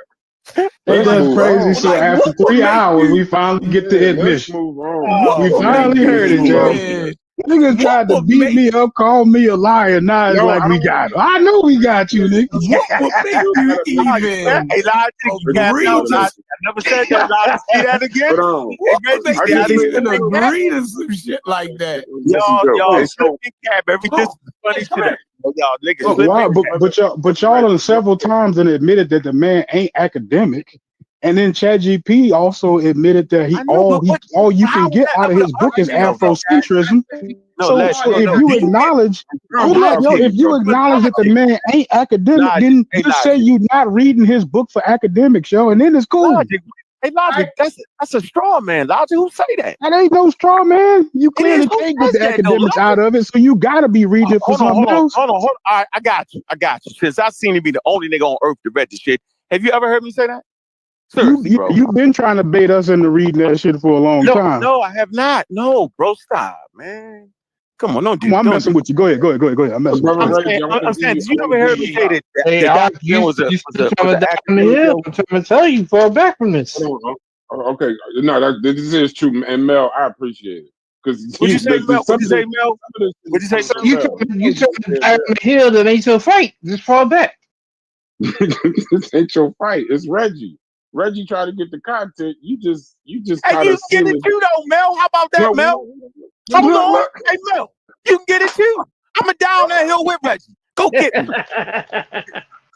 Ain't Let's that move crazy? on. So Like, after what would 3 make hours, you- we finally get the Let's admission. move on. We What would finally make heard it, you, Joe. man? Niggas What tried to would beat make me up, call me a liar. Now it's No, like I we don't got want it. I know we got you, nigga. what would make you even Hey, Logic, you got agree no to? Logic. I never said that. Logic. See that again? Hold on. What Hey, would make I you just made even it. agree to some shit like that? Listen, Joe. Y'all Hey, so flipping cap every Come this on. is funny Come shit. on. Y'all niggas But flipping why? cap. But y'all have several times and admitted that the man ain't academic, and then ChatGPT also admitted that I know, but what? all you How can is get that out of ever his book is arguing though? Afrocentrism. No, So Logic. if No, you do you get? acknowledge, I'm hold up, yo, Logic. if you acknowledge that the Logic. man ain't academic, Logic. then Hey, just say Logic. you're not reading his book for academics, yo, and then it's cool. Logic. Hey, Logic. That's a straw man. Logic. Who say that? That ain't no straw man. You It is. clearly Who can't get says the that though? academics Logic. out of it, so you gotta be reading it for something else. Hold on. All right, I got you. Since I seem to be the only nigga on earth to read the shit, have you ever heard me say that? Seriously, bro. You've been trying to bait us into reading that shit for a long time. No, I have not. No, bro, stop, man. Come on, don't do. Come on, I'm don't messing do. with you. Go ahead. I'm messing with Brother you. Reggie, I'm saying, did you I ever wanna hear give me you say a- that Hey, Dr. Ben you was still an coming down the academic? hill. I'm trying to tell you, fall back from this. Hold on. Okay, no, this is true, and Mel, I appreciate it because What'd you say, Mel? What'd you say, Mel? What'd you say, So Mel? you trying to die on the hill that ain't your fight. Just fall back. This ain't your fight. It's Reggie. Reggie tried to get the content. You just Hey, kind you of can get it too, though, Mel. How about that, Mel? Hold on. Look. Hey, Mel, you can get it too. I'm a down that hill with Reggie. Go get me.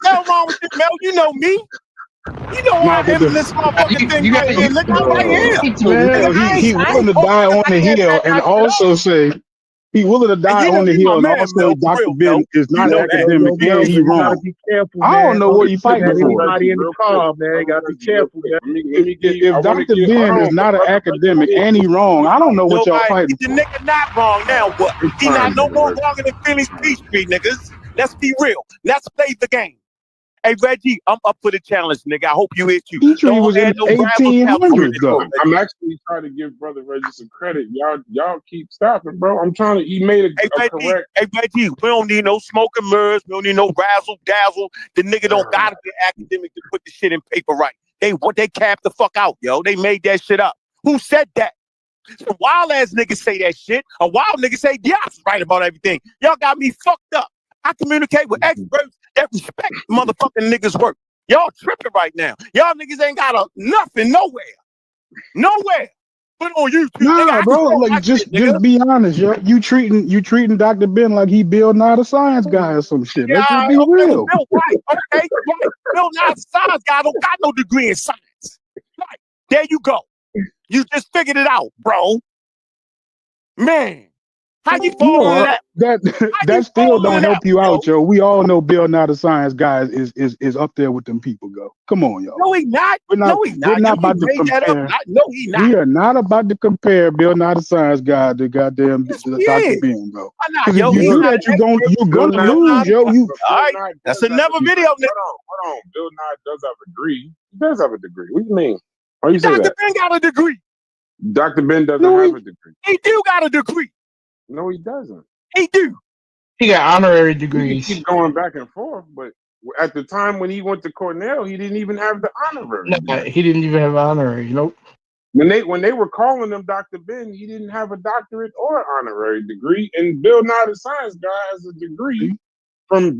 Hell wrong with you, Mel. You know me. You know Nah, I but am in this motherfucking thing right here. Look, I'm right here. so Mel, he willing to die on the hill and also say he willing to die you know on the you my hill and man, also Mel, for Dr. real, Ben Mel. is You not know that. academic and he You gotta wrong. be careful, I man. don't know what you fighting Got for. anybody in the car, man. Gotta be careful, man. Let me give you. I If want to Dr. give. Ben Hold is on, not an brother academic Reggie. and he wrong, I don't know what y'all Nobody, fighting the for. nigga not wrong now. What? It's He not fine, no brother more Reggie. wrong than Philly's Peachtree, niggas. Let's be real. Let's play the game. Hey, Reggie, I'm up for the challenge, nigga. I hope you hit you. Petrie Don't was in add no the razzle dazzle to 1800s this, though. Reggie. I'm actually trying to give brother Reggie some credit. Y'all keep stopping, bro. I'm trying to. He made a correct. Hey, Reggie, we don't need no smoke and mirrors. We don't need no razzle dazzle. The nigga don't gotta be academic to put the shit in paper right. They capped the fuck out, yo. They made that shit up. Who said that? Some wild ass niggas say that shit. A wild nigga say, yeah, I'm right about everything. Y'all got me fucked up. I communicate with experts that respect motherfucking niggas' work. Y'all tripping right now. Y'all niggas ain't got nothing nowhere. Nowhere. Put on YouTube, nigga. Nah, I bro, control my like just shit, nigga. be honest, yo. You treating Dr. Ben like he Bill Nye the Science Guy or some shit. Let's just be Okay, well, real. Bill, right. Okay, right. Bill Nye the Science Guy don't got no degree in science. Right. There you go. You just figured it out, bro. Man. How you fall into that? That still don't help you out, yo. We all know Bill Nye the Science Guy is up there with them people, go. Come on, y'all. No, he not. We're not about to compare. No, he not. We are not about to compare Bill Nye the Science Guy to goddamn Dr. Ben, bro. Why not, Because yo? if you He's do not that, an you're Bill gonna Nye- lose, yo. All right, that's another video. Hold on. Bill Nye does have a degree. He does have a degree. What do you mean? Why you say Dr. that? Ben got a degree. Dr. Ben doesn't No, have a degree. He do got a degree. No, he doesn't. He do. He got honorary You can degrees. keep going back and forth, but at the time when he went to Cornell, he didn't even have the honorary. Nah, he didn't even have honorary. Nope. When they were calling him Dr. Ben, he didn't have a doctorate or honorary degree. And Bill Nye the Science Guy has a degree from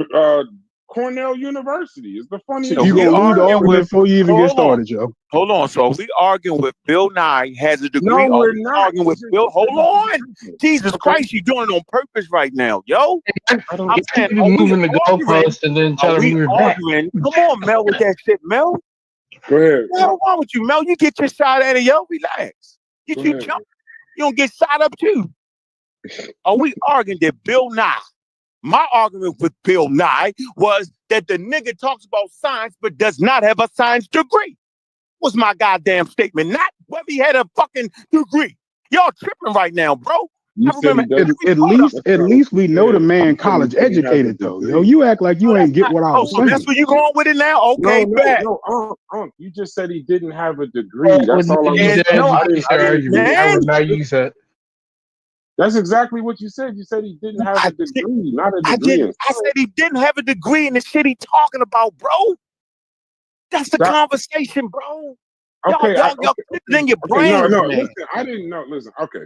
Cornell University. It's the funniest. You're gonna lose the argument before you even get started, yo. Hold on. So we arguing with Bill Nye has a degree. No, we're we not. arguing with Bill. Hold on. Jesus Christ, you're doing it on purpose right now, yo. I'm saying, You're moving the goalpost and then trying to move it back. Come on, Mel, with that shit, Mel. Go ahead. What's wrong with you, Mel? You get your shot at it, yo. Relax. You Go keep ahead. jumping. You don't get shot up too. Are we arguing that Bill Nye? My argument with Bill Nye was that the nigga talks about science but does not have a science degree. Was my goddamn statement, not whether he had a fucking degree. Y'all tripping right now, bro. You I said remember he does. At least we know the man You said he college didn't have a educated though. Yo, degree. you act like you Oh, ain't get what I was so that's saying. where you going with it now? Okay, bet. You just said he didn't have a degree. That's all I use was that saying. as I a didn't. basic argument. I Man, would not use that. That's exactly what you said. You said he didn't have a degree, not a I degree. didn't. I said he didn't have a degree in the shit he talking about, bro. That's the conversation, bro. Okay, Y'all in your brains, no. man. Listen, I didn't know. Listen, okay.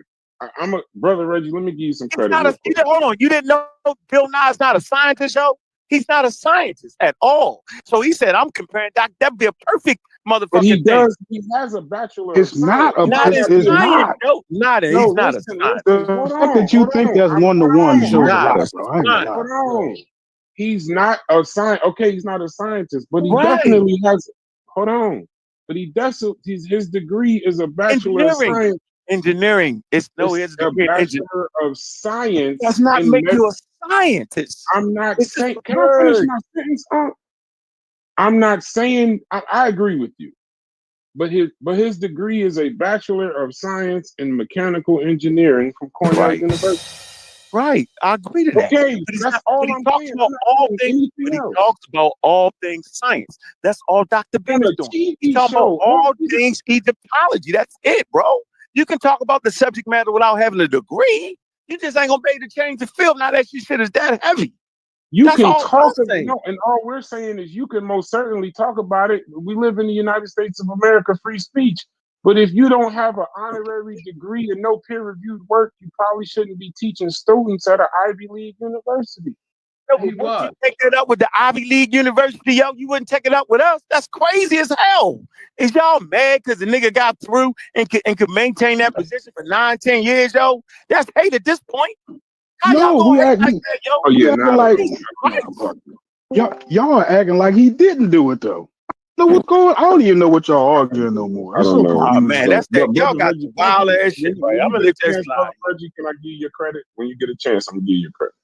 I'm a brother Reggie. Let me give you some It's credit. not Real quick. hold on. You didn't know Bill Nye's not a scientist, yo? He's not a scientist at all. So he said, I'm comparing Doc. That'd be a perfect motherfucking But he thing. does. He has a bachelor. It's of science. not Not in it's science, not. yo. Not in, No, he's not listen, a scientist. The hold fact on, that you hold think on. that's one to one He's shows a not lot, bro. I ain't gonna lie. Hold on. He's not a science. Okay, he's not a scientist, but he Right. definitely has. Hold on. But his degree is a bachelor of science. Engineering. It's his a degree in engineering. bachelor of science. Does not make you a scientist. I'm not It's saying. just a Can I finish word. my sentence? I'm not saying. I agree with you, but his degree is a bachelor of science in mechanical engineering from Cornell University. Right, I agree to that. Okay, but that's all I'm talks saying. about all things. But he talks about all things science. That's all Dr. Ben is doing. He's talking about all things Egyptology. That's it, bro. You can talk about the subject matter without having a degree. You just ain't gonna be able to change the field now that shit is that heavy. You That's can all talk I'm about saying. no, and all we're saying is you can most certainly talk about it. We live in the United States of America, free speech. But if you don't have an honorary degree and no peer-reviewed work, you probably shouldn't be teaching students at an Ivy League university. Yo, but once you take that up with the Ivy League University, yo, you wouldn't take it up with us. That's crazy as hell. Is y'all mad because the nigga got through and could maintain that position for 9-10 years, yo? That's hate at this point. How y'all No, gonna we hate act like that, yo? Oh yeah, acting like y'all are acting like he didn't do it though. No, what's going? I don't even know what y'all arguing no more. I It's don't so know. confusing. Man, that's that. Y'all got the wild ass shit, right? I'm gonna let that slide. Reggie, can I give you your credit? When you get a chance, I'm gonna give you your credit.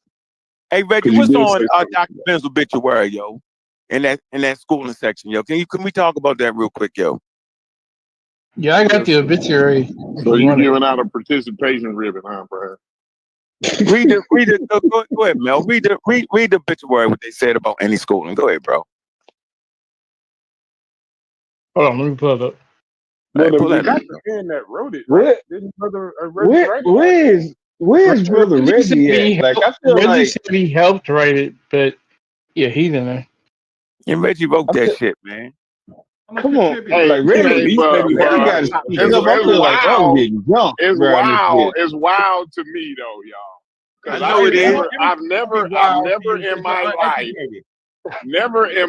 Hey Reggie, what's on Dr. Ben's obituary, yo? In that schooling section, yo. Can we talk about that real quick, yo? Yeah, I got the obituary. So you giving out a participation ribbon, huh, bro? Read it. Go ahead, Mel. Read the obituary. What they said about any schooling. Go ahead, bro. Hold on, let me pull it up. Well, pull that Dr. Ben that wrote it, right? Didn't brother Where's brother Reggie at? Like I feel Reggie like said he helped write it, but yeah, he's in there. And Reggie wrote that shit, man. Come on, Hey, like Reggie, Reggie got to speak up. I feel like I'm getting jumped around this bitch. It's wild to me though, y'all. Because I know it is. I've never in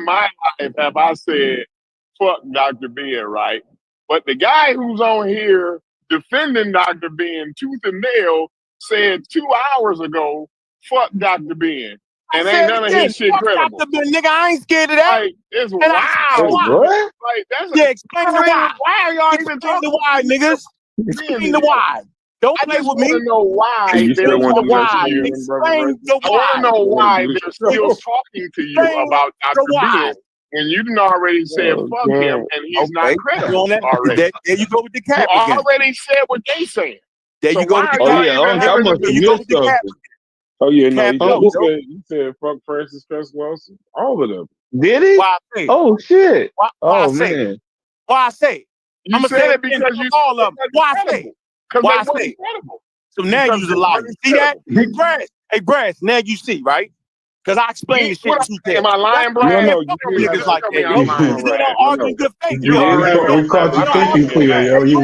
my life have I said fuck Dr. Ben, right? But the guy who's on here defending Dr. Ben tooth and nail said 2 hours ago, fuck Dr. Ben. And ain't none of his shit credible. Dr. Ben, nigga, I ain't scared of that. Like, it's And wild. What? Like, that's yeah, explain the why. Why are y'all even Explain talking the why, niggas. Explain the why. Don't play with me. I want to know why You still want to why. hear him, brother Reggie? Explain the I want why. to know why Do they're still talking to you Explain about Dr. the why. Ben when you done already said fuck him and he's not credible already. There you go with the You cap again. already said what they saying. There you go with the Oh cap. yeah, I must have missed something. Oh yeah, no, Cap, he said fuck Francis Cress Wilson. All of them. Did he? Why I say? Oh shit. Why Oh I say? man. Why I say? You I'm gonna said say it because you all of them. Why I say? Because Why they I say? wasn't credible. So now Because you's they a liar. wasn't See that? credible. Hey, Brass, now you see, right? Because I explained the shit What to you. am I lying, That's Brad? No, fuck you them did. niggas like Tell me that, I'm yo. lying, You still Brad. don't argue in good faith. You already know We caught you that I'm thinking lying, clear, Brad. yo.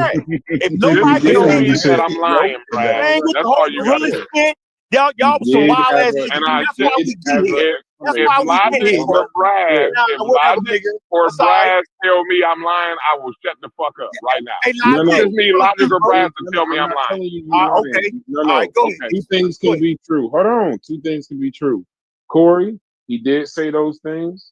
If Just nobody tell don't me you that I'm lying, Brad. man with That's the whole all you got to gorilla do. shit, y'all was some wild ass niggas. And I That's said, why we get here. That's if why we get Logic here. or Brad, Nah, if whatever, Logic nigga. or That's all right. Brad tell me I'm lying, I will shut the fuck up right now. Hey, I Logic. just need Logic or Brad to tell me I'm not lying. telling you you're lying. Okay. No, All right, go ahead. Two things can be true. Hold on. Two things can be true. Corey, he did say those things.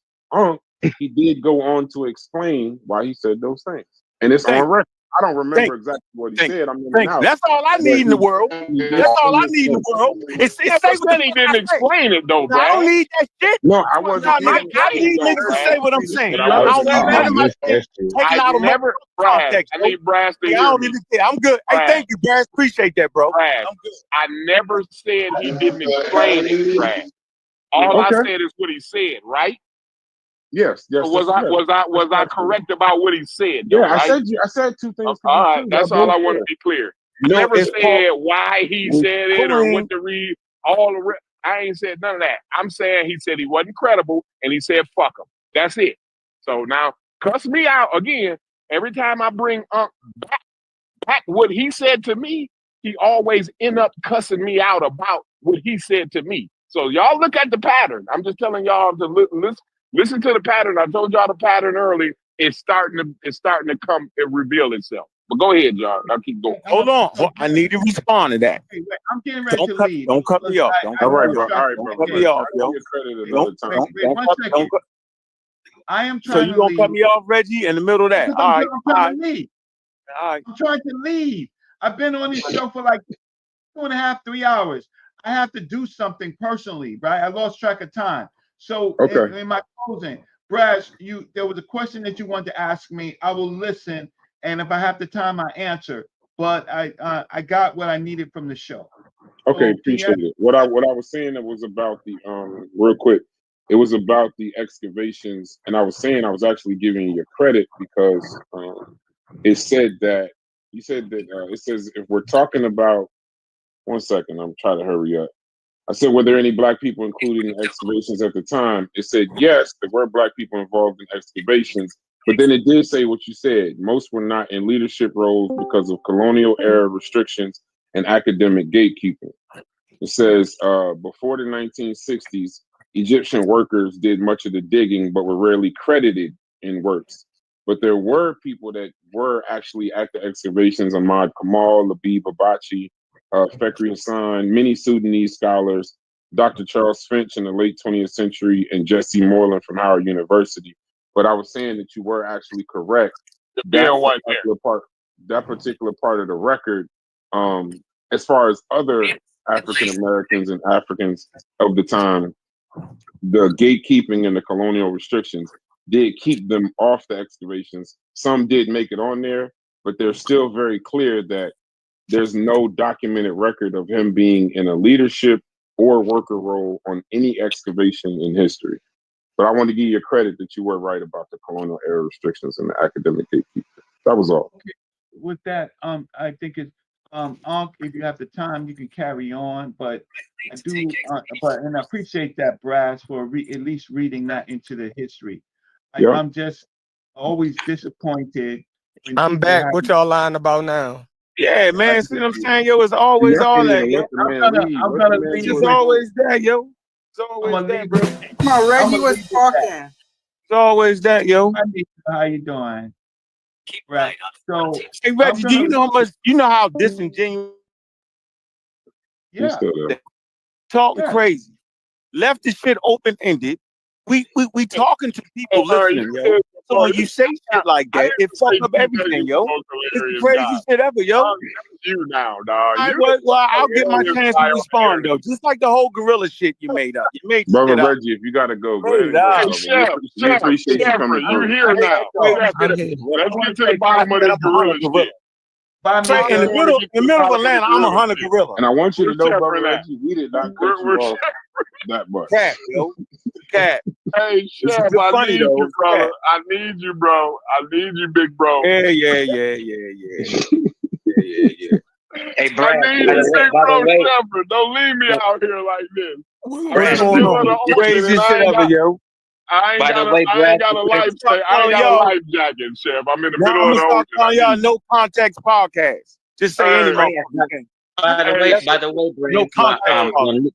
He did go on to explain why he said those things. And it's on record. I don't remember exactly what he said. I'm in and out. That's all I need in the world. That's all I need in the world. It's Never said he didn't explain it though, I Brad. don't need that shit. No, I wasn't. I need niggas to say what I'm saying. You I don't understand need none of my that? shit taken out of my context. I need Brad to I hear don't me. need to say. I'm good. Hey, Brad. thank you, Brad. Appreciate that, bro. Brad, I'm good. I never said he didn't explain it, Brad. All I said is what he said, right? Yes. So was I correct about what he said? Though, Yeah, right? I said two things. All right, that's all I want to be clear. I never said why he said it or what to read. I ain't said none of that. I'm saying he said he wasn't credible and he said fuck him. That's it. So now cuss me out again. Every time I bring back what he said to me, he always end up cussing me out about what he said to me. So y'all look at the pattern. I'm just telling y'all to listen to the pattern. I told y'all the pattern early. It's starting to come and reveal itself. But go ahead, John. I'll keep going. Hold on. I need to respond to that. Wait, I'm getting ready to leave. Don't cut me off. Don't cut me off. Don't cut me off, yo. Wait, 1 second. I am trying so to you gonna leave. cut me off, Reggie, in the middle of that? All right. I'm trying to leave. I've been on this show for like 2.5, 3 hours. I have to do something personally, right? I lost track of time. So in my closing, Brad, there was a question that you wanted to ask me. I will listen, and if I have the time, I answer. But I got what I needed from the show. Okay, appreciate it. What I was saying, it was about the real quick. It was about the excavations, and I was saying I was actually giving you credit because it said that you said that it says if we're talking about 1 second, I'm trying to hurry up. I said, were there any black people included in excavations at the time? It said yes, there were black people involved in excavations, but then it did say what you said. Most were not in leadership roles because of colonial era restrictions and academic gatekeeping. It says before the 1960s, Egyptian workers did much of the digging, but were rarely credited in works. But there were people that were actually at the excavations: Ahmad Kamal, Labib Abachi, Fekri Hassan, many Sudanese scholars, Dr. Charles Finch in the late 20th century, and Jesse Moreland from Howard University. But I was saying that you were actually correct. That particular part of the record, as far as other African Americans and Africans of the time, the gatekeeping and the colonial restrictions did keep them off the excavations. Some did make it on there, but they're still very clear that there's no documented record of him being in a leadership or worker role on any excavation in history. But I want to give you credit that you were right about the colonial era restrictions and the academic gatekeeping. That was all. Okay. With that, I think it's if you have the time, you can carry on. But I do, and I appreciate that, Brass, for at least reading that into the history. I'm just always disappointed. I'm back. What y'all lying about now? Yeah, man. See what I'm saying, yo? It's always all that, yo. I'm gonna leave. It's always that, yo. It's always that, bro. Come on, Reggie was talking. It's always that, yo. How you doing? Right. So, hey, Reggie, do you know how much? You know how disingenuous? Yeah. Talking crazy. Left the shit open ended. We talking to people listening, yo. So when you say shit like that, it fucks up everything, yo. It's the craziest shit ever, yo. You now, dog. I'll get my chance to respond, though. Just like the whole gorilla shit you made up. You made Brother shit Reggie, up. if you gotta go ahead. We appreciate you coming through. You're here now. Let's get to the bottom of this gorilla shit. In the middle of Atlanta, I'm a hunter gorilla. And I want you to know, Brother Reggie, we did not cut you off that much. Cat, yo. Cat. Hey, Chef, I need you, brother. I need you, bro. I need you, big bro. Yeah. Hey, Brad, I need you, big bro, Chef. Don't leave me out here like this. What's going on? Crazy shit ever, yo. I ain't got a life jacket, Chef. I'm in the middle of the ocean. Calling y'all No Context Podcast. Just say any motherfucking thing. By the way, Brad, no context.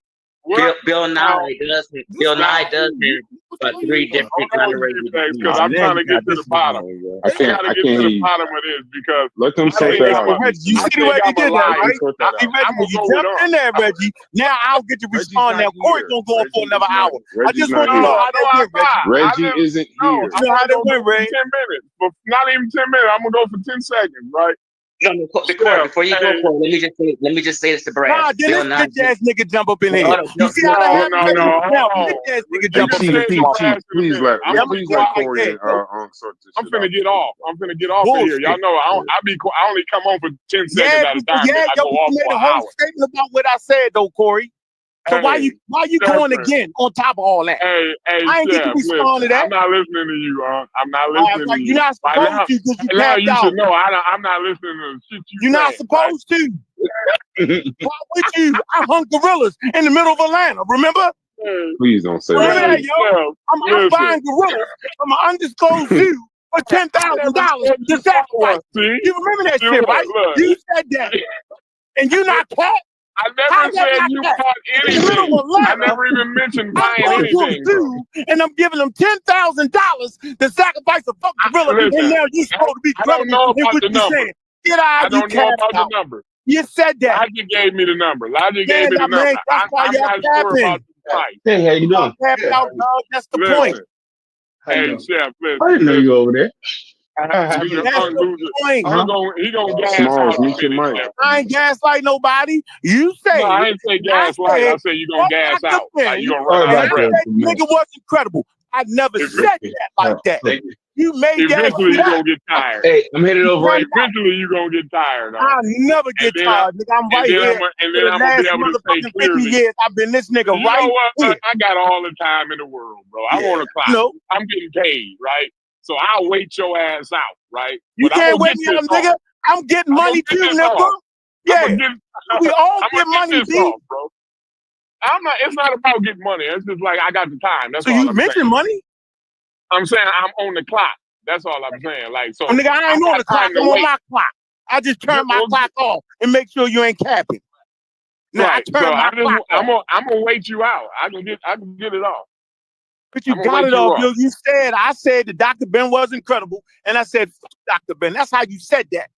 Bill Nye does have about 3 different kind of ratings. Because I'm trying to get to the bottom. I can't get to hear the you. bottom of this because Let them sort that out. You see the way you did that, right? I'm You jumped in there, Reggie. Now I'll get to respond. Now Corey's gonna go on for another hour. I just want to know how that went, Reggie. Reggie isn't here. You know how that went, Reggie? 10 minutes, but not even 10 minutes. I'm gonna go for 10 seconds, right? No, Corey, before you go, Corey, let me just say this to Brad. Nah, then this bitch ass nigga jump up in here. You see how that happened? Now, bitch ass nigga jump up in here. Please let Corey I'm finna get off. I'm finna get off of here. Y'all know I only come on for 10 seconds at a time. Yeah, I go off made for a an whole hour. statement about what I said though, Corey. So why you going again on top of all that? Hey, I ain't get to respond to that. I'm not listening to you, I'm not listening to you. You're not supposed to because you tapped you out. should know I'm not listening to the shit You're not supposed to. Why would you? I hung gorillas in the middle of Atlanta, remember? Please don't say Remember that. that, yo? I'm buying gorillas from an undisclosed zoo for $10,000 to sacrifice. You remember that shit, right? You said that. And you not cat? I never said you caught anything. I never even mentioned buying anything. And I'm giving them $10,000 to sacrifice a fucking gorilla. And now you supposed to be credible in what you saying. Get out, I don't know about the number. You said that. Logic gave me the number. Logic gave me the number. That's why I'm y'all not sure about the price. Hey, how you doing? That's the point. Hey, Chef, listen. I didn't know you over there. He gonna gas Smalls, out. mute your mic. I ain't gaslight nobody. You say. No, I ain't say gaslight. I said you gonna gas out. Like you gonna run out of breath. Nigga wasn't credible. I never said that like that. You made that. Eventually you gonna get tired. Hey, I'm headed over right. Eventually you gonna get tired. I never get tired, nigga. I'm right here. And then I'm gonna be able to say clearly. 50 years, I've been this nigga you right know what? here. I got all the time in the world, bro. I'm on a clock. No. I'm getting paid, right? So I'll wait your ass out, right? You can't wait me out, nigga. I'm getting money too, nigga. Yeah. We all get money, B. Bro. It's not about getting money. It's just like I got the time. That's so all you I'm mentioned saying. money? I'm saying I'm on the clock. That's all I'm saying. Like so, nigga, I ain't on the clock. I'm on my clock. I just turn my clock off and make sure you ain't capping. Now right. I turn my clock off. I'm gonna wait you out. I can get it off. But you got it off, yo. You said I said that Dr. Ben was incredible, and I said fuck Dr. Ben. That's how you said that.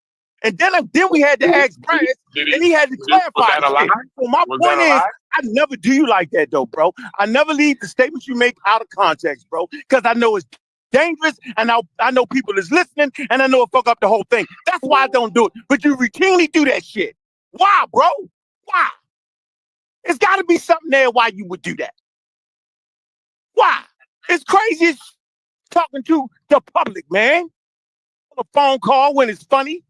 And then we had to ask Brad, and he had to clarify. So my point is, I never do you like that though, bro. I never leave the statements you make out of context, bro, because I know it's dangerous, and I know people is listening, and I know it fuck up the whole thing. That's why I don't do it. But you routinely do that shit. Why, bro? Why? It's got to be something there why you would do that. Why? It's crazy as talking to the public, man. On a phone call when it's funny.